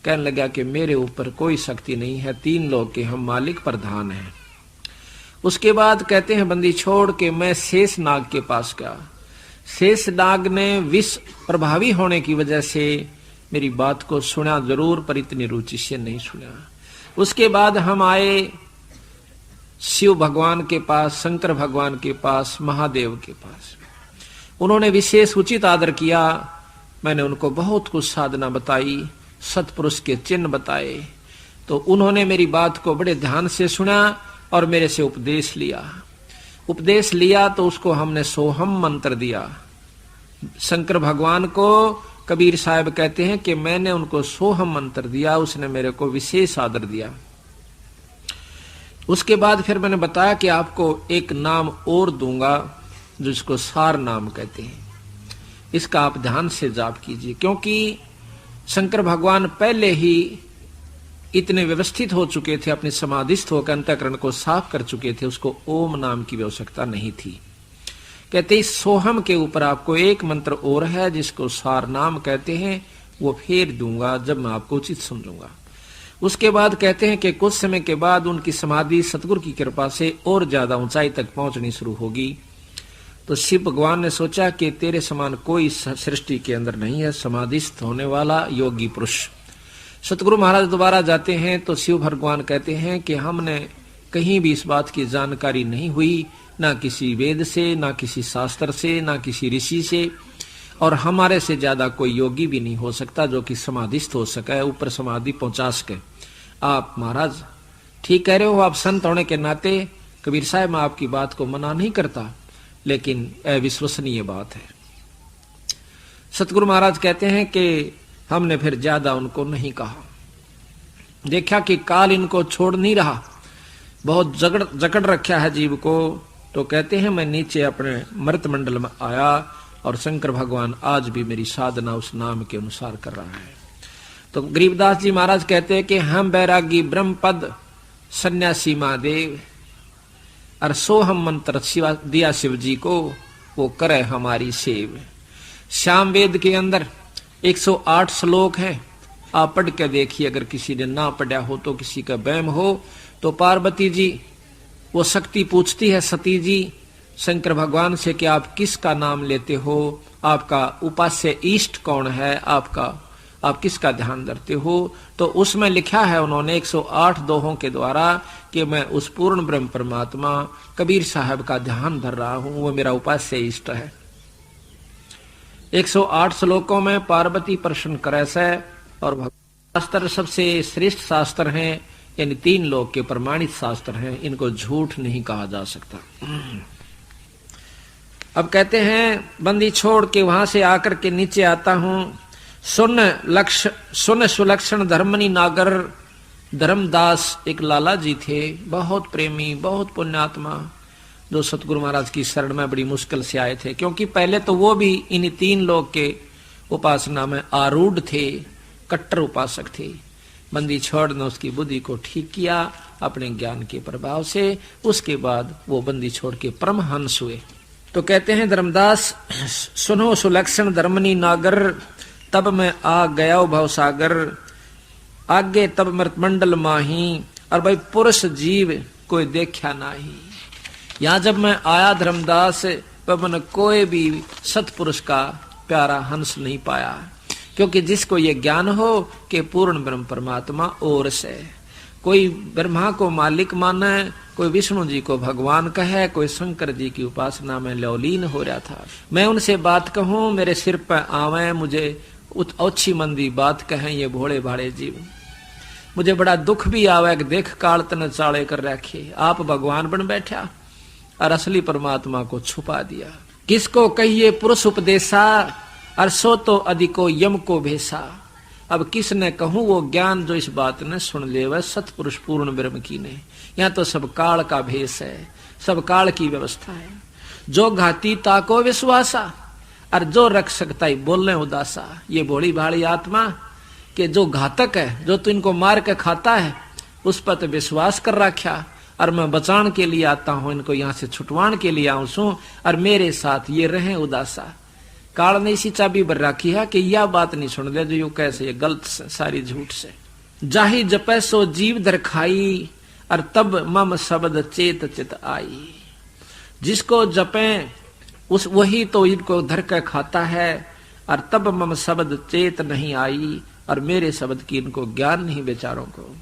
कहने लगा कि मेरे ऊपर कोई शक्ति नहीं है, तीन लोग के हम मालिक प्रधान हैं। उसके बाद कहते हैं बंदी छोड़ के मैं शेष नाग के पास गया। शेष नाग ने विष प्रभावी होने की वजह से मेरी बात को सुना जरूर, पर इतनी रुचि से नहीं सुना। उसके बाद हम आए शिव भगवान के पास, शंकर भगवान के पास, महादेव के पास। उन्होंने विशेष उचित आदर किया। मैंने उनको बहुत कुछ साधना बताई, सतपुरुष के चिन्ह बताए। तो उन्होंने मेरी बात को बड़े ध्यान से सुना और मेरे से उपदेश लिया। उपदेश लिया तो उसको हमने सोहम मंत्र दिया। शंकर भगवान को कबीर साहब कहते हैं कि मैंने उनको सोहम मंत्र दिया, उसने मेरे को विशेष आदर दिया। उसके बाद फिर मैंने बताया कि आपको एक नाम और दूंगा जिसको सार नाम कहते हैं। इसका आप ध्यान से जाप कीजिए, क्योंकि शंकर भगवान पहले ही इतने व्यवस्थित हो चुके थे, अपने समाधिस्थ होकर अंतःकरण को साफ कर चुके थे, उसको ओम नाम की आवश्यकता नहीं थी। कहते इस सोहम के ऊपर आपको एक मंत्र और है जिसको सार नाम कहते हैं, वो फिर दूंगा जब मैं आपको उचित समझूंगा। उसके बाद कहते हैं कि कुछ समय के बाद उनकी समाधि सतगुरु की कृपा से और ज्यादा ऊंचाई तक पहुंचनी शुरू होगी। तो शिव भगवान ने सोचा कि तेरे समान कोई सृष्टि के अंदर नहीं है समाधिस्थ होने वाला योगी पुरुष। सतगुरु महाराज दोबारा जाते हैं तो शिव भगवान कहते हैं कि हमने कहीं भी इस बात की जानकारी नहीं हुई, ना किसी वेद से, ना किसी शास्त्र से, ना किसी ऋषि से, और हमारे से ज्यादा कोई योगी भी नहीं हो सकता जो कि समाधिस्थ हो सके, ऊपर समाधि पहुंचा सके। आप महाराज ठीक कह रहे हो, आप संत होने के नाते कबीर साहब मैं आपकी बात को मना नहीं करता, लेकिन अविश्वसनीय बात है। सतगुरु महाराज कहते हैं कि हमने फिर ज्यादा उनको नहीं कहा। देखा कि काल इनको छोड़ नहीं रहा, बहुत जकड़ रखा है जीव को। तो कहते हैं मैं नीचे अपने मृत मंडल में आया और शंकर भगवान आज भी मेरी साधना उस नाम के अनुसार कर रहा है। तो गरीबदास जी महाराज कहते हैं कि हम बैरागी ब्रह्म पद सन्यासी महादेव, और सोहम मंत्र दिया शिव जी को, वो करे हमारी सेव। श्याम वेद के अंदर 108 श्लोक हैं, आप पढ़ के देखिए। अगर किसी ने ना पढ़ा हो तो, किसी का वहम हो तो, पार्वती जी वो शक्ति पूछती है सती जी शंकर भगवान से कि आप किसका नाम लेते हो, आपका उपास्य इष्ट कौन है, आप किसका ध्यान धरते हो। तो उसमें लिखा है उन्होंने 108 दोहों के द्वारा कि मैं उस पूर्ण ब्रह्म परमात्मा कबीर साहब का ध्यान धर रहा हूं, वो मेरा उपास्य इष्ट है। 108 श्लोकों में पार्वती प्रश्न करे से, और शास्त्र सबसे श्रेष्ठ शास्त्र हैं, यानी 3 लोक के प्रमाणित शास्त्र हैं, इनको झूठ नहीं कहा जा सकता। अब कहते हैं बंदी छोड़ के वहां से आकर के नीचे आता हूं। सुन सुलक्षण धर्मनी नागर धर्मदास एक लाला जी थे, बहुत प्रेमी, बहुत पुण्यात्मा, जो सतगुरु महाराज की शरण में बड़ी मुश्किल से आए थे, क्योंकि पहले तो वो भी इन्हीं 3 लोग के उपासना में आरूढ़ थे, कट्टर उपासक थे। बंदी छोड़ ने उसकी बुद्धि को ठीक किया अपने ज्ञान के प्रभाव से। उसके बाद वो बंदी छोड़ के परमहंस हुए। तो कहते हैं धर्मदास, सुनो सुलक्षण धर्मनी नागर, तब मैं आ गया भवसागर, आगे तब मृतमंडल माही, और भाई पुरुष जीव कोई देखा नाही। यहाँ जब मैं आया धर्मदास, पर मैंने कोई भी सतपुरुष का प्यारा हंस नहीं पाया, क्योंकि जिसको ये ज्ञान हो कि पूर्ण ब्रह्म परमात्मा और से, कोई ब्रह्मा को मालिक माने, कोई विष्णु जी को भगवान कहे, कोई शंकर जी की उपासना में लौलीन हो रहा था। मैं उनसे बात कहूं, मेरे सिर पर आवे, मुझे अच्छी मंदी बात कहें ये भोले भाले जीव। मुझे बड़ा दुख भी आवे कि देख काल तने चाले कर रखे, आप भगवान बन बैठा और असली परमात्मा को छुपा दिया। किसको कहिए पुरुष उपदेशा, और सो तो अधिको यम को भेसा। अब किसने कहूं वो ज्ञान जो इस बात ने सुन ले, वह सतपुरुष पूर्ण ब्रह्म की ने। यहाँ तो सब काल का भेष है, सब काल की व्यवस्था है। जो घाती ताको विश्वासा, और जो रख सकता ही बोलने उदासा। ये भोली भाली आत्मा के जो घातक है, जो तू इनको मार के खाता है, उस पर तो विश्वास कर रखा, और मैं बचान के लिए आता हूं, इनको यहाँ से छुटवान के लिए आऊं सू, और मेरे साथ ये रहे उदासा। काल ने इसी चाबी भर रखी है कि यह बात नहीं सुन ले जो यू कैसे, ये गलत सारी झूठ से। जाहि जपै सो जीव धर खाई, और तब मम शब्द चेत चित आई। जिसको जपे उस वही तो इनको धर कर खाता है, और तब मम शब्द चेत नहीं आई, और मेरे शब्द की इनको ज्ञान नहीं बेचारों को।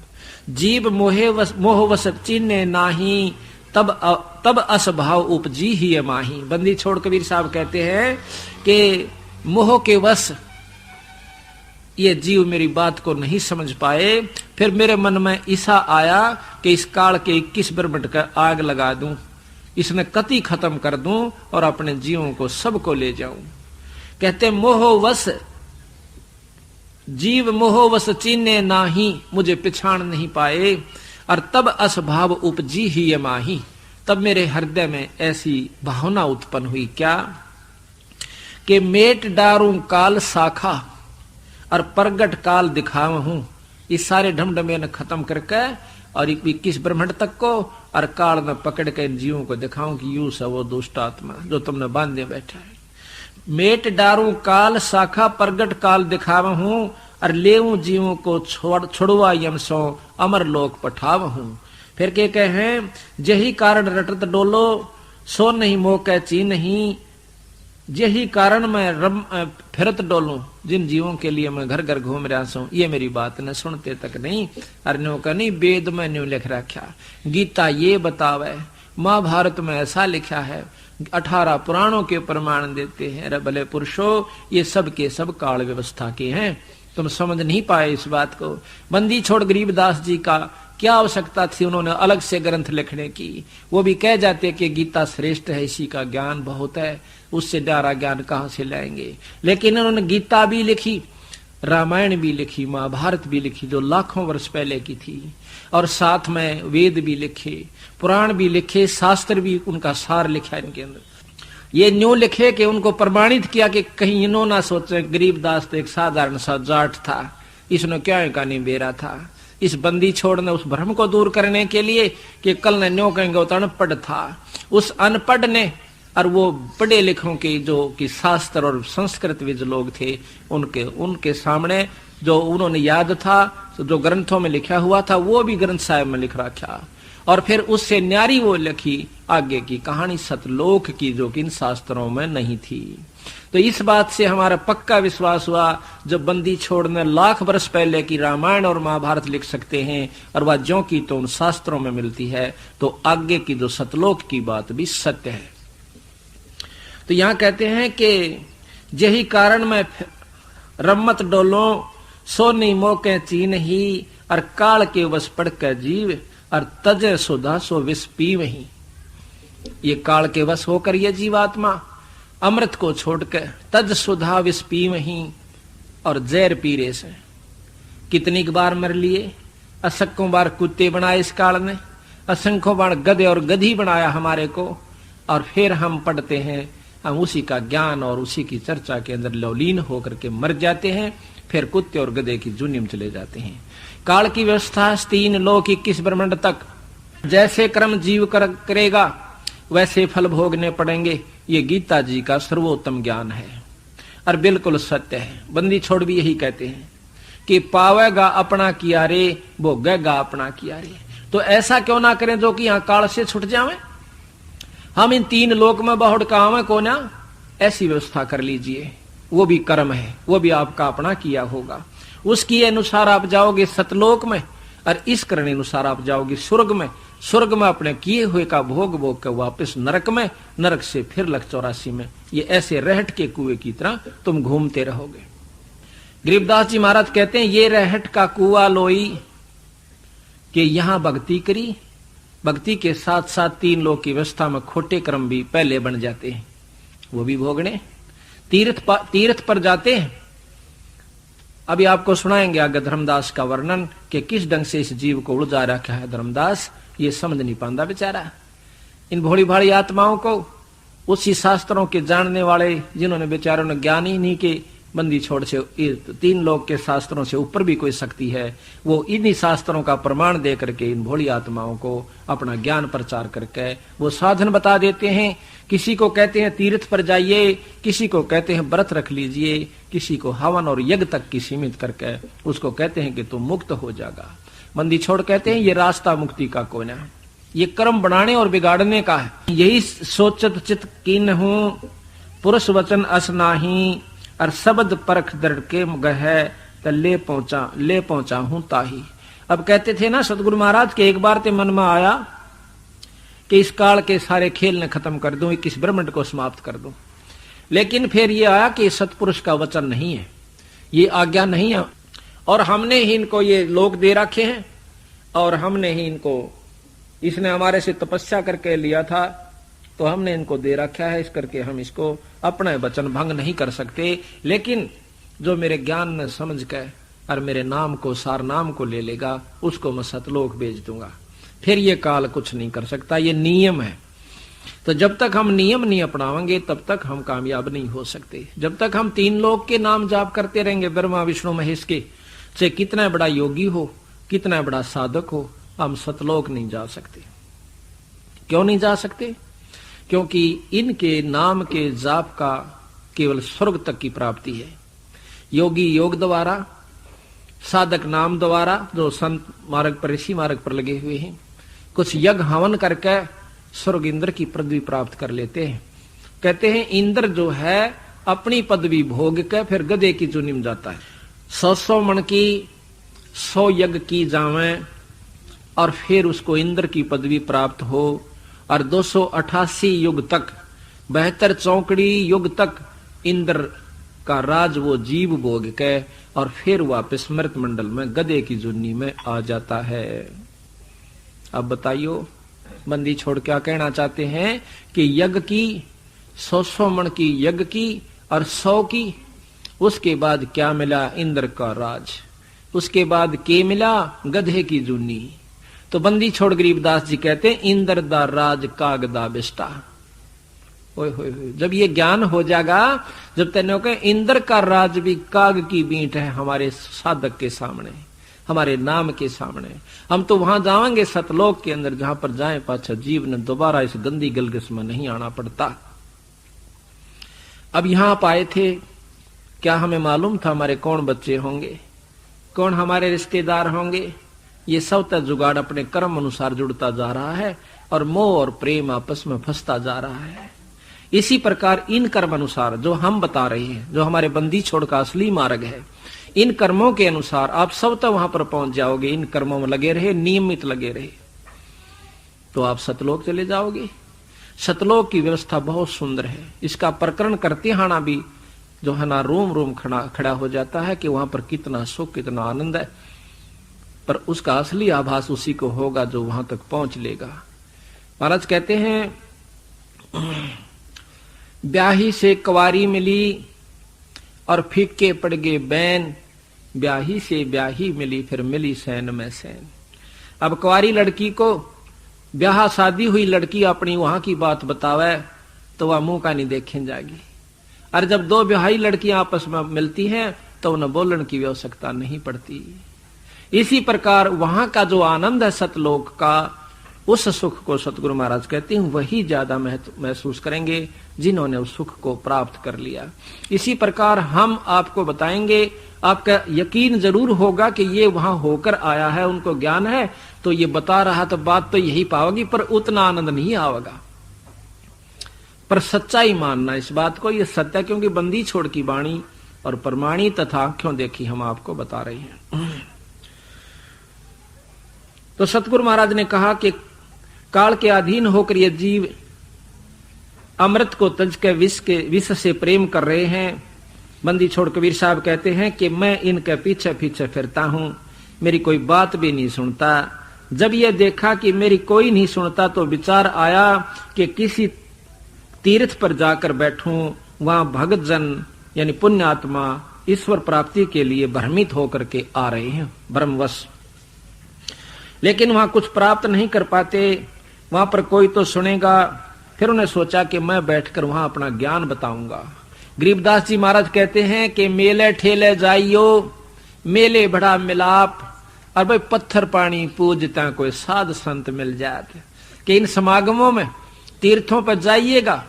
जीव मोह वश चिन्ह नाही, तब असभाव उपजी ही माही। बंदी छोड़ कबीर साहब कहते हैं कि मोह के वश ये जीव मेरी बात को नहीं समझ पाए, फिर मेरे मन में ऐसा आया कि इस काल के 21 ब्रह्मंड का आग लगा दूं, इसने कति खत्म कर दूं, और अपने जीवों को सबको ले जाऊं। कहते मोहवश जीव मोहवश चीने नाही, मुझे पिछाड़ नहीं पाए, और तब असभाव उपजी ही माही। तब मेरे हृदय में ऐसी भावना उत्पन्न हुई क्या कि मेट डारूं काल शाखा, और प्रगट काल दिखावा हूं। इस सारे ढमढमे ने खत्म करके और 21 ब्रह्मंड तक को, और काल में पकड़ के इन जीवों को दिखाऊं कि यू सब वो दुष्ट आत्मा जो तुमने बांधे बैठा है। मेट डारूं काल शाखा, प्रगट काल दिखावा हूं, और लेऊं जीवों को छोड़वा यम सो, अमर लोक पठाव हूं। फिर के कहे, यही कारण रटत डोलो, सो नहीं मोह ची नहीं। यही कारण मैं फिरत डोलूं, जिन जीवों के लिए मैं घर घर घूम रहा हूं, ये मेरी बात न सुनते तक नहीं। अर्नो का नहीं वेद में न्यू लिख रखा, गीता ये बतावे, महाभारत में ऐसा लिखा है, 18 पुराणों के प्रमाण देते हैं। अरे भले पुरुषों, ये सब के सब काल व्यवस्था के हैं, तुम समझ नहीं पाए इस बात को। बंदी छोड़ गरीबदास जी का क्या आवश्यकता थी उन्होंने अलग से ग्रंथ लिखने की? वो भी कह जाते कि गीता श्रेष्ठ है, इसी का ज्ञान बहुत है, उससे ड्यारा ज्ञान कहां से लाएंगे। लेकिन उन्होंने गीता भी लिखी, रामायण भी लिखी, महाभारत भी लिखी, जो लाखों वर्ष पहले की थी, और साथ में वेद भी लिखे, पुराण भी लिखे, शास्त्र भी उनका सार लिखा इनके अंदर। ये न्यू लिखे कि उनको प्रमाणित किया कि कहीं इन्हों ना सोचे गरीबदास तो एक साधारण सा जाट था, इसने क्या कहानी बेरा था। इस बंदी छोड़ ने उस भ्रम को दूर करने के लिए कि कल ने न्यो कहेंगे वो तो अनपढ़ था, उस अनपढ़ ने और वो पढ़े लिखों के जो कि शास्त्र और संस्कृत विद लोग थे, उनके सामने जो उन्होंने याद था, जो ग्रंथों में लिखा हुआ था, वो भी ग्रंथ साहिब में लिख रखा, और फिर उससे न्यारी वो लिखी आगे की कहानी सतलोक की, जो कि इन शास्त्रों में नहीं थी। तो इस बात से हमारा पक्का विश्वास हुआ, जब बंदी छोड़ने लाख वर्ष पहले की रामायण और महाभारत लिख सकते हैं, और वह ज्यों की तो उन शास्त्रों में मिलती है, तो आगे की जो सतलोक की बात भी सत्य है। तो यहां कहते हैं कि यही कारण मैं रम्मत डोलो, सो नहीं मोके चीन ही, और काल के वश पड़ कर जीव, और तजे सुधा सो विष पी वही। ये काल के वश होकर ये जीवात्मा अमृत को छोड़कर तज सुधा विष पी वही, और जहर पीरे से कितनी बार मर लिए, असंख्यों बार कुत्ते बनाए इस काल ने, असंख्यों बार गधे और गधी बनाया हमारे को, और फिर हम पढ़ते हैं, हम उसी का ज्ञान और उसी की चर्चा के अंदर लौलीन होकर के मर जाते हैं। फिर कुत्ते और गधे की जूनी में चले जाते हैं। काल की व्यवस्था 3 लोक 21 ब्रह्मांड तक जैसे कर्म जीव करेगा वैसे फल भोगने पड़ेंगे। ये गीता जी का सर्वोत्तम ज्ञान है और बिल्कुल सत्य है। बंदी छोड़ भी यही कहते हैं कि पावेगा अपना किया रे, भोगेगा अपना किया रे। तो ऐसा क्यों ना करें जो कि यहां काल से छुट जावे, हम इन 3 लोक में बहुड़ कावे को ना, ऐसी व्यवस्था कर लीजिए। वो भी कर्म है, वो भी आपका अपना किया होगा। उसकी अनुसार आप जाओगे सतलोक में और इस करने अनुसार आप जाओगे स्वर्ग में। स्वर्ग में अपने किए हुए का भोग भोग कर वापस नरक में, नरक से फिर लख 84 में। ये ऐसे रहट के कुएं की तरह तुम घूमते रहोगे। गरीबदास जी महाराज कहते हैं ये रहट का कुआ लोई कि यहां भक्ति करी, भक्ति के साथ साथ 3 लोक की व्यवस्था में खोटे कर्म भी पहले बन जाते हैं, वो भी भोगने। तीर्थ पर जाते हैं। अभी आपको सुनाएंगे आगे धर्मदास का वर्णन कि किस ढंग से इस जीव को उलझा रखा है धर्मदास, ये समझ नहीं पाता बेचारा। इन भोली भाली आत्माओं को उसी शास्त्रों के जानने वाले जिन्होंने बेचारों ने ज्ञान ही नहीं के बंदी छोड़ से 3 लोक के शास्त्रों से ऊपर भी कोई शक्ति है, वो इन्हीं शास्त्रों का प्रमाण दे करके इन भोली आत्माओं को अपना ज्ञान प्रचार करके वो साधन बता देते हैं। किसी को कहते हैं तीर्थ पर जाइए, किसी को कहते हैं व्रत रख लीजिए, किसी को हवन और यज्ञ तक की सीमित करके उसको कहते हैं कि तुम मुक्त हो जाएगा। बंदी छोड़ कहते हैं ये रास्ता मुक्ति का कोना है, ये कर्म बनाने और बिगाड़ने का है। यही सोचत चित कीन हूं पुरुष वचन अस नाही, और शब्द परख दृढ़ के गह त ले पहुंचा हूं ताही। अब कहते थे ना सतगुरु महाराज के एक बार ते मन में आया कि इस काल के सारे खेल ने खत्म कर दूं, 21 ब्रह्मांड को समाप्त कर दूं। लेकिन फिर ये आया कि सतपुरुष का वचन नहीं है, ये आज्ञा नहीं है, और हमने ही इनको ये लोक दे रखे हैं, और हमने ही इनको, इसने हमारे से तपस्या करके लिया था तो हमने इनको दे रखा है, इस करके हम इसको अपना वचन भंग नहीं कर सकते। लेकिन जो मेरे ज्ञान ने समझ के और मेरे नाम को, सार नाम को ले लेगा, उसको मैं सतलोक भेज दूंगा। फिर ये काल कुछ नहीं कर सकता, ये नियम है। तो जब तक हम नियम नहीं अपनाएंगे तब तक हम कामयाब नहीं हो सकते। जब तक हम 3 लोक के नाम जाप करते रहेंगे, ब्रह्मा विष्णु महेश के, चाहे कितना बड़ा योगी हो, कितना बड़ा साधक हो, हम सतलोक नहीं जा सकते। क्यों नहीं जा सकते? क्योंकि इनके नाम के जाप का केवल स्वर्ग तक की प्राप्ति है। योगी योग द्वारा, साधक नाम द्वारा, जो संत मार्ग पर, ऋषि मार्ग पर लगे हुए हैं, कुछ यज्ञ हवन करके स्वर्ग इंद्र की पदवी प्राप्त कर लेते हैं। कहते हैं इंद्र जो है अपनी पदवी भोग के फिर गधे की चुनी में जाता है। 100 मन की 100 यज्ञ की जावे और फिर उसको इंद्र की पदवी प्राप्त हो, और 288 युग तक, 72 चौकड़ी युग तक इंद्र का राज वो जीव भोग के और फिर वापस मृत मंडल में गधे की जुन्नी में आ जाता है। अब बताइयो बंदी छोड़ क्या कहना चाहते हैं कि यज्ञ की 100 मन की यज्ञ की और 100 की, उसके बाद क्या मिला? इंद्र का राज। उसके बाद के मिला? गधे की जुन्नी। तो बंदी छोड़ गरीबदास जी कहते हैं इंद्र दा राज काग दा बिस्टा। ओए होए होए, जब ये ज्ञान हो जाएगा, जब तेने कहे इंद्र का राज भी काग की बींट है हमारे साधक के सामने, हमारे नाम के सामने, हम तो वहां जाएंगे सतलोक के अंदर, जहां पर जाए पाछा जीव ने दोबारा इस गंदी गलगस में नहीं आना पड़ता। अब यहां आप आए थे, क्या हमें मालूम था हमारे कौन बच्चे होंगे, कौन हमारे रिश्तेदार होंगे? ये सब तक जुगाड़ अपने कर्म अनुसार जुड़ता जा रहा है और मोह और प्रेम आपस में फंसता जा रहा है। इसी प्रकार इन कर्म अनुसार जो हम बता रहे हैं, जो हमारे बंदी छोड़ का असली मार्ग है, इन कर्मों के अनुसार आप सब तक वहां पर पहुंच जाओगे। इन कर्मों में लगे रहे, नियमित लगे रहे, तो आप सतलोक चले जाओगे। सतलोक की व्यवस्था बहुत सुंदर है। इसका प्रकरण करते हाना भी जो है ना रोम रोम खड़ा हो जाता है कि वहां पर कितना सुख, कितना आनंद है। पर उसका असली आभास उसी को होगा जो वहां तक पहुंच लेगा। महाराज कहते हैं ब्याही से कवारी मिली और फीके पड़ गए बैन, ब्याही से ब्याही मिली फिर मिली सैन में सैन। अब कुंवारी लड़की को ब्याह शादी हुई लड़की अपनी वहां की बात बतावे तो वह मुंह का नहीं देखें जाएगी। और जब दो ब्याही लड़कियां आपस में मिलती हैं तो उन्हें बोलने की आवश्यकता नहीं पड़ती। इसी प्रकार वहां का जो आनंद है सतलोक का, उस सुख को सतगुरु महाराज कहते हैं वही ज्यादा महसूस करेंगे जिन्होंने उस सुख को प्राप्त कर लिया। इसी प्रकार हम आपको बताएंगे, आपका यकीन जरूर होगा कि ये वहां होकर आया है, उनको ज्ञान है, तो ये बता रहा तो बात तो यही पाओगी, पर उतना आनंद नहीं आवेगा। पर सच्चाई मानना इस बात को, ये सत्य, क्योंकि बंदी छोड़ की वाणी और प्रमाणी तथा आंखों देखी हम आपको बता रहे हैं। तो सतगुरु महाराज ने कहा कि काल के अधीन होकर ये जीव अमृत को तज के विष से प्रेम कर रहे हैं। बंदी छोड़ कबीर साहब कहते हैं कि मैं इनके पीछे पीछे फिरता हूं, मेरी कोई बात भी नहीं सुनता। जब ये देखा कि मेरी कोई नहीं सुनता तो विचार आया कि किसी तीर्थ पर जाकर बैठूं, वहां भगत जन यानी पुण्य आत्मा ईश्वर प्राप्ति के लिए भ्रमित होकर के आ रहे हैं भ्रमवश, लेकिन वहां कुछ प्राप्त नहीं कर पाते, वहां पर कोई तो सुनेगा। फिर उन्हें सोचा कि मैं बैठकर वहां अपना ज्ञान बताऊंगा। गरीबदास जी महाराज कहते हैं कि मेले ठेले जाइयो, मेले बड़ा मिलाप, और भाई पत्थर पानी पूजता कोई साध संत मिल जाते। कि इन समागमों में तीर्थों पर जाइएगा,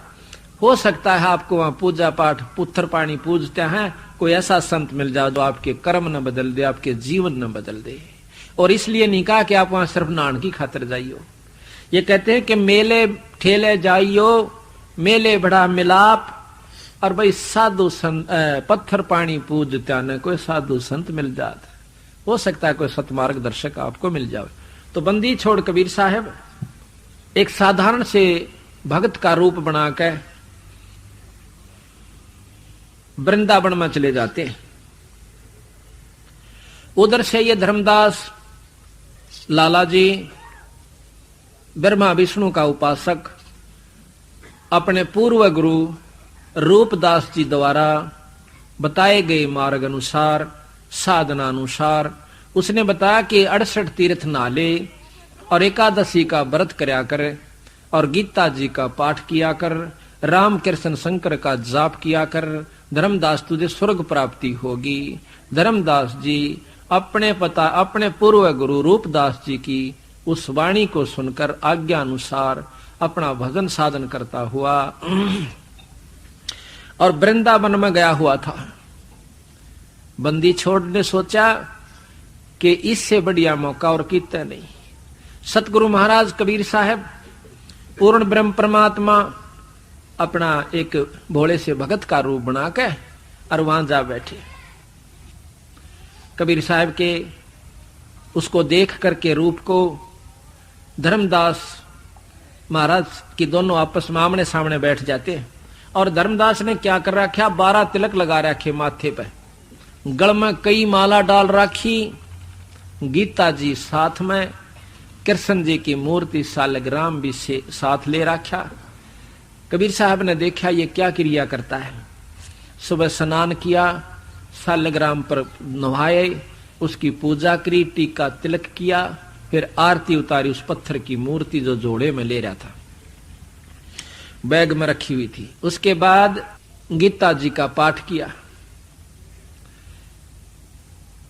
हो सकता है आपको वहां पूजा पाठ पत्थर पानी पूजते हैं कोई ऐसा संत मिल जाए जो आपके कर्म न बदल दे, आपके जीवन न बदल दे। और इसलिए नहीं कहा कि आप वहां सिर्फ नान की खातिर जाइयो। ये कहते हैं कि मेले ठेले जाइयो, मेले बड़ा मिलाप, और भाई साधु संत पत्थर पानी पूजता न कोई साधु संत मिल जाते, हो सकता है कोई सतमार्ग दर्शक आपको मिल जाए। तो बंदी छोड़ कबीर साहब एक साधारण से भक्त का रूप बनाकर वृंदावन में चले जाते हैं। उधर से ये धर्मदास लाला जी ब्रह्मा विष्णु का उपासक अपने पूर्व गुरु रूपदास जी द्वारा बताए गए मार्ग अनुसार, साधना अनुसार उसने बताया कि 68 तीर्थ नाले और एकादशी का व्रत करया कर, और गीता जी का पाठ किया कर, राम कृष्ण शंकर का जाप किया कर, धर्मदास तुझे स्वर्ग प्राप्ति होगी। धर्मदास जी अपने पूर्व गुरु रूपदास जी की उस वाणी को सुनकर आज्ञा अनुसार अपना भजन साधन करता हुआ और वृंदावन में गया हुआ था। बंदी छोड़ ने सोचा कि इससे बढ़िया मौका और कितना नहीं। सतगुरु महाराज कबीर साहब पूर्ण ब्रह्म परमात्मा अपना एक भोले से भगत का रूप बनाकर और वहां जा बैठे। कबीर साहब के उसको देख करके रूप को धर्मदास महाराज की दोनों आपस में आमने सामने बैठ जाते हैं। और धर्मदास ने क्या कर रखा, 12 तिलक लगा रखे माथे पे, गल में कई माला डाल रखी, गीता जी साथ में, कृष्ण जी की मूर्ति सालग्राम भी से साथ ले रखा। कबीर साहब ने देखा ये क्या क्रिया करता है। सुबह स्नान किया, सालग्राम पर नहाए, उसकी पूजा करी, टीका तिलक किया, फिर आरती उतारी उस पत्थर की मूर्ति जो जोड़े में ले रहा था, बैग में रखी हुई थी। उसके बाद गीता जी का पाठ किया।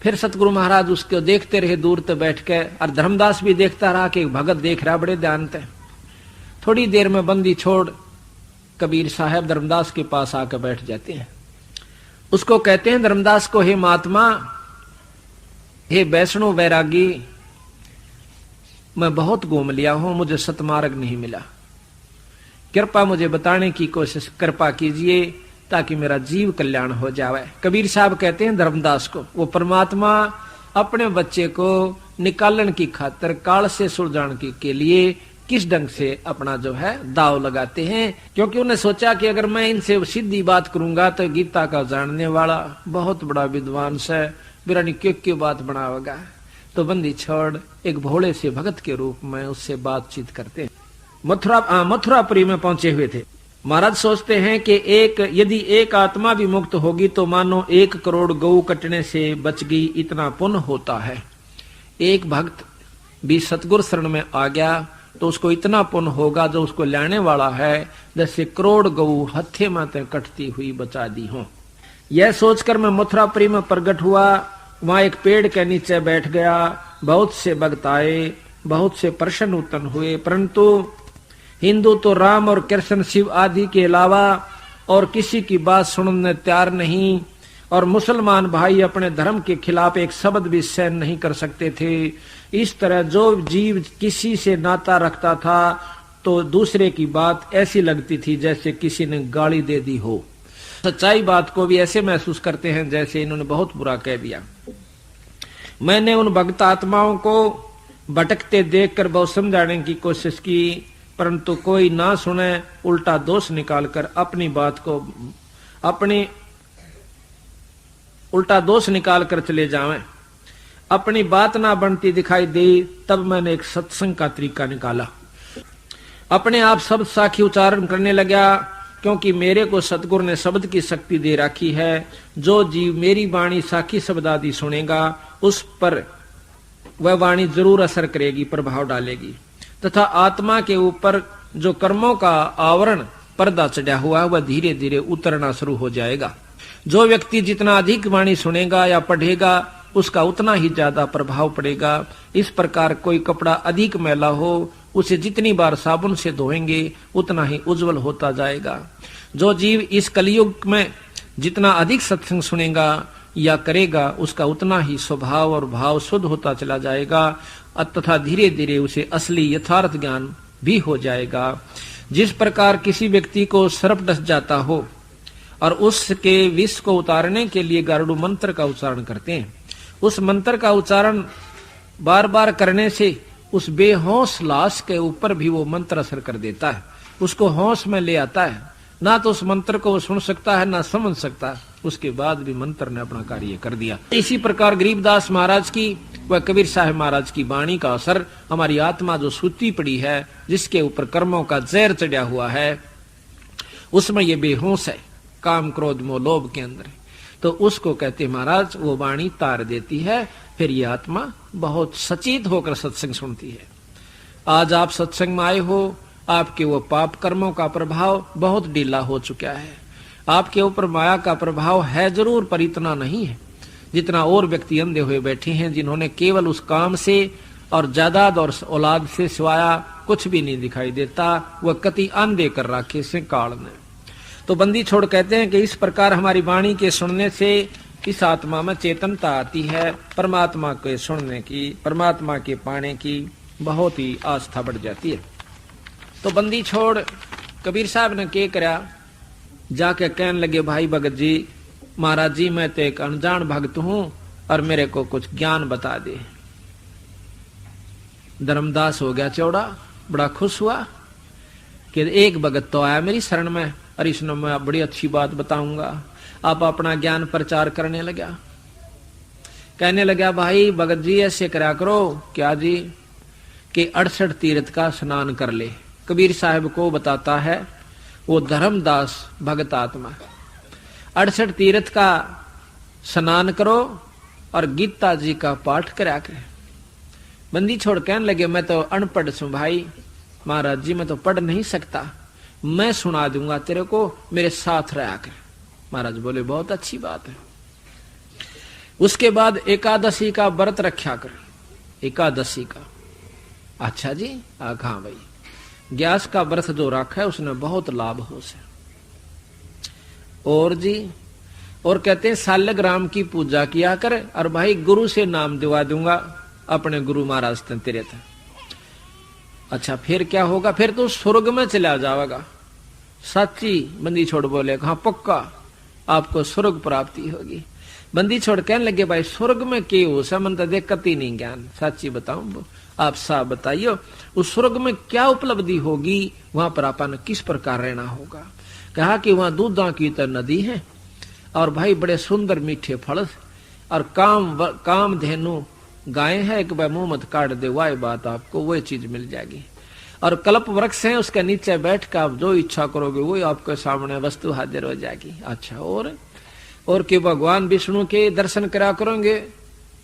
फिर सतगुरु महाराज उसको देखते रहे दूर तक बैठ के, और धर्मदास भी देखता रहा कि भगत देख रहा बड़े ध्यान से। थोड़ी देर में बंदी छोड़ कबीर साहब धर्मदास के पास आकर बैठ जाते हैं। उसको कहते हैं धर्मदास को, हे महात्मा, हे वैष्णव वैरागी, मैं बहुत घूम लिया हूं, मुझे सतमार्ग नहीं मिला, कृपा मुझे बताने की कोशिश कृपा कीजिए ताकि मेरा जीव कल्याण हो जाए। कबीर साहब कहते हैं धर्मदास को, वो परमात्मा अपने बच्चे को निकालने की खातिर काल से सुलझाने के लिए किस ढंग से अपना जो है दाव लगाते हैं, क्योंकि उन्हें सोचा कि अगर मैं इनसे सीधी बात करूंगा तो गीता का जानने वाला बहुत बड़ा विद्वान है, मेरा क्यों बात बनावेगा। तो बंदी छोड़ एक भोले से भगत के रूप में उससे बातचीत करते हैं। मथुरापुरी में पहुंचे हुए थे। महाराज सोचते हैं कि यदि एक आत्मा भी मुक्त होगी तो मानो 1 करोड़ गऊ कटने से बच गई, इतना पुण्य होता है। एक भक्त भी सतगुरु शरण में आ गया तो उसको इतना पुण्य होगा जो उसको लाने वाला है जैसे करोड़ गऊ हत्थे में कटती हुई बचा दी हो। यह सोचकर मैं मथुरापुरी में प्रकट हुआ। वहां एक पेड़ के नीचे बैठ गया। बहुत से भक्त आए, बहुत से प्रश्न उत्पन्न हुए, परंतु हिंदू तो राम और कृष्ण शिव आदि के अलावा और किसी की बात सुनने तैयार नहीं, और मुसलमान भाई अपने धर्म के खिलाफ एक शब्द भी सहन नहीं कर सकते थे। इस तरह जो जीव किसी से नाता रखता था तो दूसरे की बात ऐसी लगती थी जैसे किसी ने गाली दे दी हो। सच्चाई बात को भी ऐसे महसूस करते हैं जैसे इन्होंने बहुत बुरा कह दिया। मैंने उन भक्त आत्माओं को भटकते देखकर बहुत समझाने की कोशिश की, परंतु कोई ना सुने, उल्टा दोष निकालकर अपनी बात को उल्टा दोष निकालकर चले जावें। अपनी बात ना बनती दिखाई दी, तब मैंने एक सत्संग का तरीका निकाला। अपने आप शब्द साखी उच्चारण करने लगा, क्योंकि मेरे को सतगुरु ने शब्द की शक्ति दे रखी है। जो जीव मेरी वाणी साखी शब्द आदि सुनेगा उस पर वह वाणी जरूर असर करेगी, प्रभाव डालेगी, तथा आत्मा के ऊपर जो कर्मों का आवरण पर्दा चढ़ा हुआ है वह धीरे धीरे उतरना शुरू हो जाएगा। जो व्यक्ति जितना अधिक वाणी सुनेगा या पढ़ेगा उसका उतना ही ज्यादा प्रभाव पड़ेगा। इस प्रकार कोई कपड़ा अधिक मैला हो उसे जितनी बार साबुन से धोएंगे उतना ही उज्जवल होता जाएगा। जो जीव इस कलयुग में जितना अधिक सत्संग सुनेगा या करेगा उसका उतना ही स्वभाव और भाव शुद्ध होता चला जाएगा, तथा धीरे धीरे उसे असली यथार्थ ज्ञान भी हो जाएगा। जिस प्रकार किसी व्यक्ति को सर्प डस जाता हो और उसके विष को उतारने के लिए गारुड़ मंत्र का उच्चारण करते हैं, उस मंत्र का उच्चारण बार बार करने से उस बेहोश लाश के ऊपर भी वो मंत्र असर कर देता है, उसको होश में ले आता है। ना तो उस मंत्र को सुन सकता है ना समझ सकता, उसके बाद भी मंत्र ने अपना कार्य कर दिया। इसी प्रकार गरीबदास महाराज की व कबीर साहब महाराज की वाणी का असर हमारी आत्मा जो सूती पड़ी है, जिसके ऊपर कर्मों का जहर चढ़ा हुआ है, उसमें ये बेहोश है, काम क्रोध मोह लोभ के अंदर, तो उसको कहते महाराज वो वाणी तार देती है। फिर ये आत्मा बहुत सचेत होकर सत्संग सुनती है। आज आप सत्संग में आए हो, आपके वो पाप कर्मों का प्रभाव बहुत ढीला हो चुका है। आपके ऊपर माया का प्रभाव है जरूर, पर इतना नहीं है जितना और व्यक्ति अंधे हुए बैठे हैं, जिन्होंने केवल उस काम से और जायदाद और औलाद से सिवाया कुछ भी नहीं दिखाई देता, वह कति अंधे कर रखे से काल ने। तो बंदी छोड़ कहते हैं कि इस प्रकार हमारी वाणी के सुनने से इस आत्मा में चेतनता आती है, परमात्मा के सुनने की, परमात्मा के पाने की बहुत ही आस्था बढ़ जाती है। तो बंदी छोड़ कबीर साहब ने क्या करा, जाके कहने लगे भाई भगत जी, महाराज जी मैं तो एक अनजान भक्त हूं और मेरे को कुछ ज्ञान बता दे। धर्मदास हो गया चौड़ा, बड़ा खुश हुआ कि एक भगत तो आया मेरी शरण में और इसने मैं बड़ी अच्छी बात बताऊंगा। आप अपना ज्ञान प्रचार करने लगा, कहने लगा भाई भगत जी ऐसे करा करो, क्या जी, कि 68 तीर्थ का स्नान कर ले। कबीर साहब को बताता है वो धर्मदास भगत आत्मा, 68 तीर्थ का स्नान करो और गीता जी का पाठ करा कर। बंदी छोड़ कहने लगे मैं तो अनपढ़ सू भाई, महाराज जी मैं तो पढ़ नहीं सकता, मैं सुना दूंगा तेरे को, मेरे साथ रहा कर। महाराज बोले बहुत अच्छी बात है। उसके बाद एकादशी का व्रत रखा कर। एकादशी का, अच्छा जी, हाँ भाई, ग्यास का व्रत जो रखा है उसने बहुत लाभ हो से। और जी, और कहते हैं सालग्राम की पूजा किया कर, और भाई गुरु से नाम दिवा दूंगा अपने गुरु महाराज तेरे थे। अच्छा फिर क्या होगा, फिर तो स्वर्ग में चला जाएगा। सच्ची? बंदी छोड़ बोले हाँ पक्का आपको स्वर्ग प्राप्ति होगी। बंदी छोड़ कहने लगे भाई स्वर्ग में क्या हो सा, मन तो दिक्कत ही नहीं ज्ञान, सच्ची बताऊं आप साहब बताइयो उस स्वर्ग में क्या उपलब्धि होगी, वहां पर अपन किस प्रकार रहना होगा। कहा कि वहां दूधा की तो नदी है और भाई बड़े सुंदर मीठे फल और काम धेनु गाय है, एक बार मुंह मत काट दे, वही बात आपको वही चीज मिल जाएगी। और कल्प वृक्ष है, उसके नीचे बैठ कर आप जो इच्छा करोगे वही आपके सामने वस्तु हाजिर हो जाएगी। अच्छा और कि भगवान विष्णु के दर्शन करा करोगे।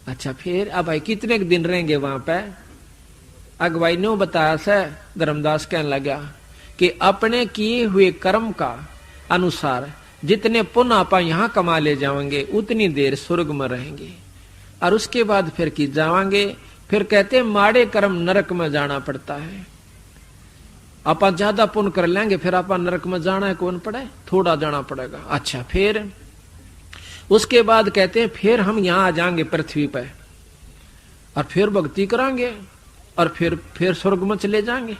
अच्छा फिर अब भाई कितने दिन रहेंगे वहां पे। अगवाई ने बताया से धर्मदास कहने लगा कि अपने किए हुए कर्म का अनुसार जितने पुण्य आप यहाँ कमा ले जाएंगे उतनी देर स्वर्ग में रहेंगे और उसके बाद फिर की जावांगे। फिर कहते माड़े कर्म नरक में जाना पड़ता है। आप ज्यादा पुण्य कर लेंगे फिर आप नरक में जाना है कौन पड़े, थोड़ा जाना पड़ेगा। अच्छा, फिर उसके बाद कहते हैं फिर हम यहाँ आ जाएंगे पृथ्वी पर और फिर भक्ति करांगे और फिर स्वर्ग में चले जाएंगे।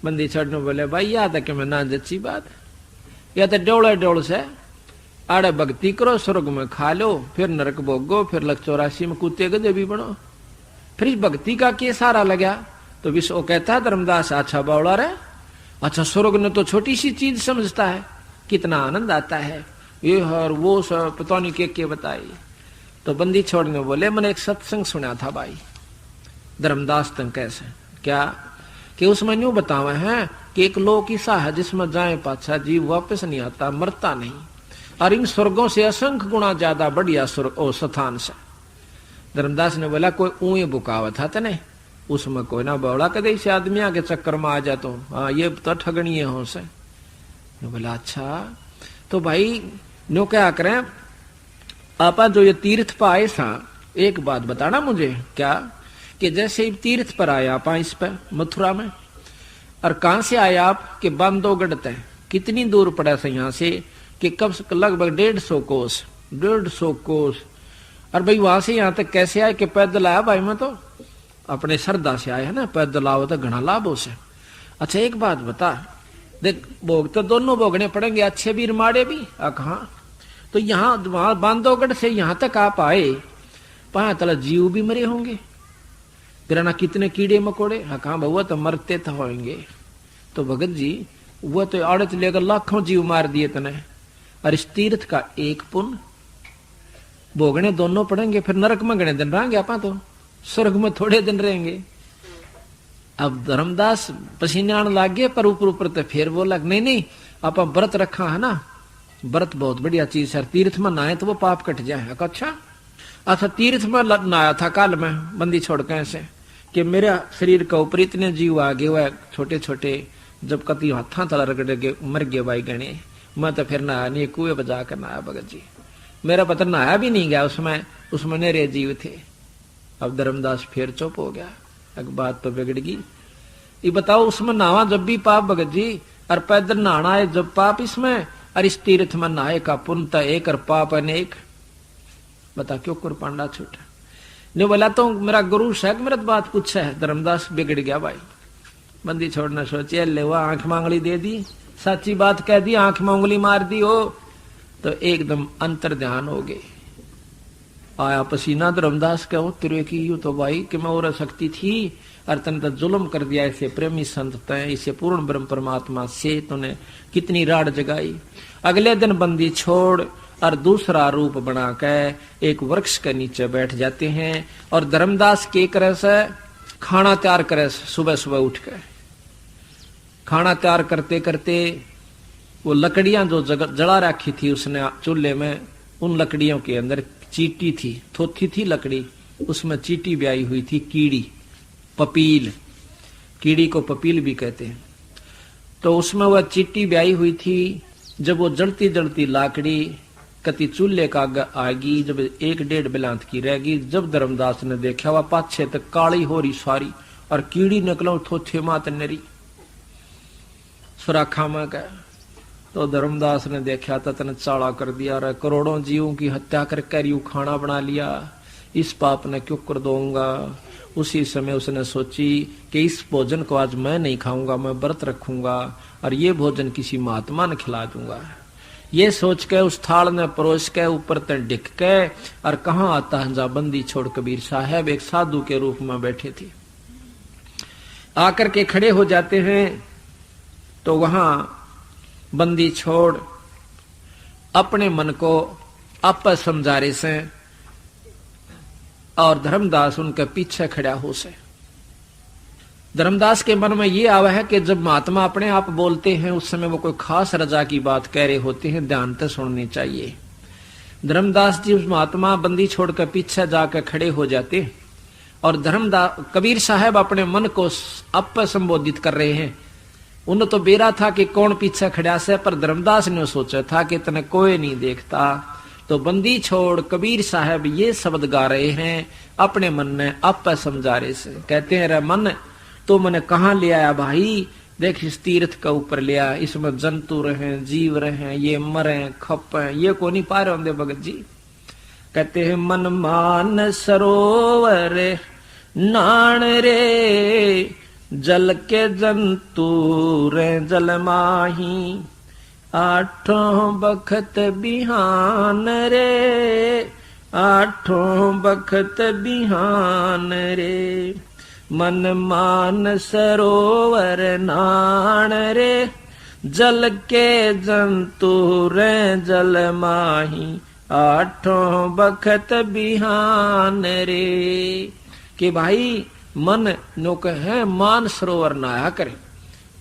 बंदी चढ़ने बोले भाई याद है कि मैं ना जच्ची बात, या तो डोले डोल से आड़े भक्ति करो, स्वर्ग में खा लो, फिर नरक भोगो, फिर 84 में कुत्ते गधे भी बनो। फिर इस भक्ति का के सारा लगा तो विश्व कहता है धर्मदास अच्छा बावड़ा रे, अच्छा स्वर्ग ने तो छोटी सी चीज समझता है, कितना आनंद आता है, ये हर वो सब पता नहीं के बताई। तो बंदी छोड़ने बोले मैंने एक सत्संग सुना था भाई धर्मदास तंग कैसे क्या कि उसमें यूं बतावे हैं कि एक लोक ऐसा है जिसमें जाए पाछा जीव वापस नहीं आता, मरता नहीं, और इन स्वर्गों से असंख्य गुणा ज्यादा बढ़िया स्वर्ग ओ स्थान से। धर्मदास ने बोला कोई ऊए बुकावत था तने उसमें कोई ना बौड़ा कदे से आदमी आके चक्कर में आ जा तो हाँ ये तो ठगनी हो से। बोला अच्छा तो भाई नो क्या करें आपा जो ये तीर्थ पर आए था, एक बात बताना मुझे क्या कि जैसे तीर्थ पर आए आप इस पर मथुरा में, और कहां से आए आप कि बांधवगढ़ तय कितनी दूर पड़ा था यहाँ से कि कब लगभग 150 कोस। और भाई वहां से यहाँ तक कैसे आए कि पैदल आया भाई, मैं तो अपने श्रद्धा से आया है ना, पैदल आओ तो घना लाभ हो से। अच्छा एक बात बता देख, भोग तो दोनों भोगने पड़ेंगे, अच्छे भी माड़े भी। कहा तो यहाँ वहां बांधवगढ़ से यहाँ तक आप आए, पहा तला जीव भी मरे होंगे, गिराना कितने कीड़े मकोड़े। कहा बहुआ तो मरते तो होंगे। तो भगत जी वो तो औरत लेकर लाखों जीव मार दिए तने, और इस तीर्थ का एक पुण्य भोगने दोनों पड़ेंगे, फिर नरक में गणे दिन रहेंगे आपा, तो स्वर्ग में थोड़े दिन रहेंगे। अब धर्मदास पसीने आने लाग गए, पर ऊपर तो फिर बोला नहीं नहीं आप व्रत रखा है ना, व्रत बहुत बढ़िया चीज है, तीर्थ में नहाए तो वो पाप कट जाए। अच्छा तीर्थ में नहाया था काल में बंदी छोड़ के ऐसे कि मेरे शरीर के ऊपर इतने जीव आ गए हुए छोटे छोटे, जब कति हाथा तला रगड़ के मर गए भाई गणे, मैं तो फिर नहाया नहीं, कुएं बजा कर नहाया भगत जी, मेरा पता नहाया भी नहीं गया उसमें नेरे जीव थे। अब धर्मदास फिर चुप हो गया, एक बात तो बिगड़ गई। ये बताओ उसमें नहावा जब भी पाप भगत जी, और पैदल नहाना है जब पाप इसमें, और इस तीर्थ में नहाए का पुण्य एक और पाप अनेक। बता क्यों कर पांडा छूटा ने बोला तो मेरा गुरु साहब मेरा बात पूछा है। धर्मदास बिगड़ गया भाई, बंदी छोड़ना सोचे ले वो आंख मांगली दे दी, सच्ची बात कह दी, आंख मांगली मार दी हो, तो एकदम अंतर ध्यान हो गए। आया पसीना धर्मदास का तेरे की यू तो भाई कि मैं और शक्ति थी, और तन तो जुल्म कर दिया इसे प्रेमी संत तय, इसे पूर्ण ब्रह्म परमात्मा से तूने कितनी राड जगाई। अगले दिन बंदी छोड़ और दूसरा रूप बना के एक वृक्ष के नीचे बैठ जाते हैं, और धर्मदास के करे से खाना तैयार करे, सुबह सुबह उठ के खाना तैयार करते करते वो लकड़ियां जो जला रखी थी उसने चूल्हे में, उन लकड़ियों के अंदर चीटी थी, थोथी थी लकड़ी, उसमें चीटी ब्याई हुई थी, कीड़ी पपील, कीड़ी को पपील भी कहते हैं। तो उसमें वह चीटी ब्याई हुई थी। जब वो जलती जलती लाकड़ी कति चूल्हे का आएगी, जब 1-1.5 बिलांत की रहेगी, जब धर्मदास ने देखा वह पाछे तक काली हो रही सारी, और कीड़ी निकलो थोथे मात नरी सुराखा में का। तो धर्मदास ने देखा तो तने चाड़ा कर दिया, रे करोड़ों जीवों की हत्या करके यूं खाना बना लिया, इस पाप ने क्यों कर दूंगा। उसी समय उसने सोची कि इस भोजन को आज मैं नहीं खाऊंगा, मैं व्रत रखूंगा और ये भोजन किसी महात्मा ने खिला दूंगा। ये सोच के उस थाल ने परोस के ऊपर तक डिक के, और कहाँ आता है जा बंदी छोड़ कबीर साहब एक साधु के रूप में बैठे थे, आकर के खड़े हो जाते हैं। तो वहां बंदी छोड़ अपने मन को आप समझा रहे से, और धर्मदास उनके पीछे खड़ा हो से। धर्मदास के मन में ये आवा है कि जब महात्मा अपने आप बोलते हैं उस समय वो कोई खास रजा की बात कह रहे होते हैं, ध्यान से सुननी चाहिए। धर्मदास जी उस महात्मा बंदी छोड़कर पीछे जाकर खड़े हो जाते, और धर्मदास कबीर साहब अपने मन को अप संबोधित कर रहे हैं उन्हें तो बेरा था कि कौन पीछे खड़ा से, पर धर्मदास ने सोचा था कि तने कोई नहीं देखता। तो बंदी छोड़ कबीर साहब ये शब्द गा रहे हैं, अपने मन ने आप समझा रहे से। कहते हैं रे मन, तो मैंने कहाँ ले आया भाई, देख इस तीर्थ का ऊपर ले आया, इसमें जंतु रहे, जीव रहे, ये मरे खपे, ये को नहीं पा रहे होंगे भगत जी। कहते हैं मन मान सरोवर नान रे, जल के जंतु रे जल माही, आठों बखत बिहान रे, आठों बखत बिहान रे। मन मान सरोवर नान रे, जल के जंतु रे जल माही, आठों बखत बिहान रे। कि भाई मन नोक है मान सरोवर नहाया करे।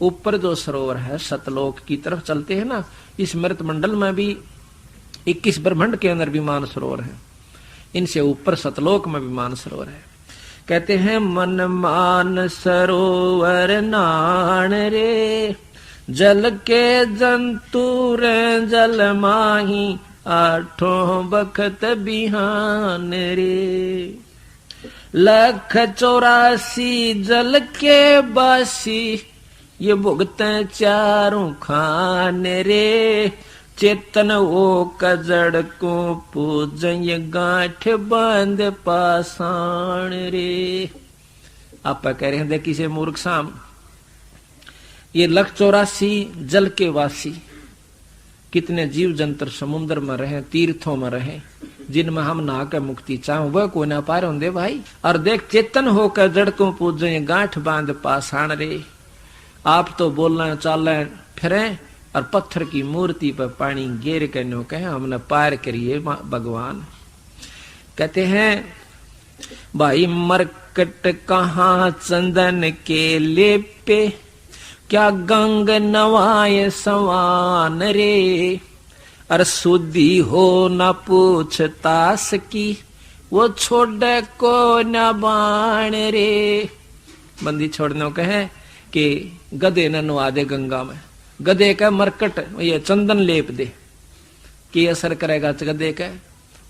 ऊपर जो सरोवर है सतलोक की तरफ चलते हैं ना, इस मृत मंडल में भी 21 ब्रह्मांड के अंदर भी मान सरोवर है, इनसे ऊपर सतलोक में भी मान सरोवर है। कहते हैं मन मान सरोवर नान रे, जल के जंतु रे जल माही, आठों बखत बिहान रे। 184 जल के बासी, ये भुगते चारों खान रे। चेतन वो कजड़ को पूजय, गांठ बांध पाषाण रे। आप कह रहे हैं देखी से मूर्ख साम, ये 184 जल के वासी, कितने जीव जंतर समुद्र में रहे, तीर्थों में रहे, जिनमें हम नहा के मुक्ति चाहो वह को ना पार होंगे भाई। और देख चेतन होकर जड़ को पूजे, गांठ बांध पाषाण रे। आप तो बोलना चालें फिरे और पत्थर की मूर्ति पर पानी गेर के नो कहे हमने पार करिए भगवान। कहते हैं भाई मरकट कहाँ चंदन के लेपे, क्या गंग नवाय सवान रे। और शुद्धि हो न पूछतास की, वो छोड़ को न बाण रे। बंदी छोड़ने को कहे कि गधे न नवा दे गंगा में, गधे का मरकट ये चंदन लेप दे कि असर करेगा गधे का,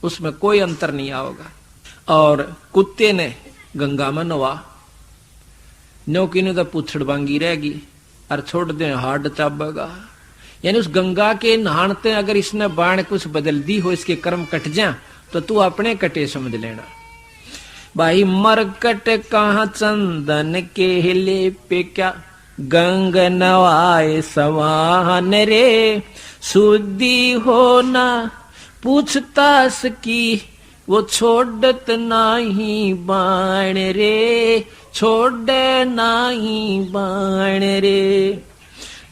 उसमें कोई अंतर नहीं आओगा। और कुत्ते ने गंगा में नवा, न्योकी ने तो पूछड़ बांगी रहेगी और छोड़ दे हार्ड चाबेगा। यानी उस गंगा के नहानते अगर इसने बाण कुछ बदल दी हो, इसके कर्म कट जा, तो तू अपने कटे समझ लेना। भाई मरकट कहाँ चंदन के लेपे, क्या गंग नवाए सवान रे। शुद्धि हो ना पूछतास की, वो छोड़त नाही बाण रे, छोड़ नाही बाण रे।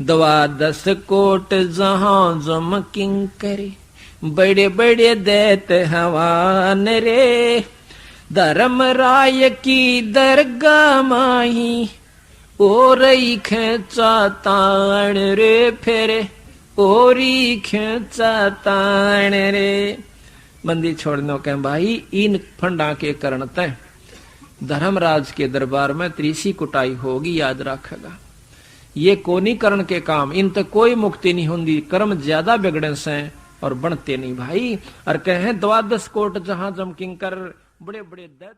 12 कोट जहां जम किंकरी, बड़े बड़े दैत हवान रे। धर्म राय की दरगाह माही, ओरई खेचा ताण रे फेरे, ओरी खेचा ताण रे। बंदी छोड़ने के भाई इन फंडा के कारण तय धर्मराज के दरबार में त्रिसी कुटाई होगी, याद रखेगा। ये कोनीकरण के काम, इन तक कोई मुक्ति नहीं होती, कर्म ज्यादा बिगड़े से और बनते नहीं भाई। और कहे 12 कोट जहां जम किंकर, बड़े बड़े दैत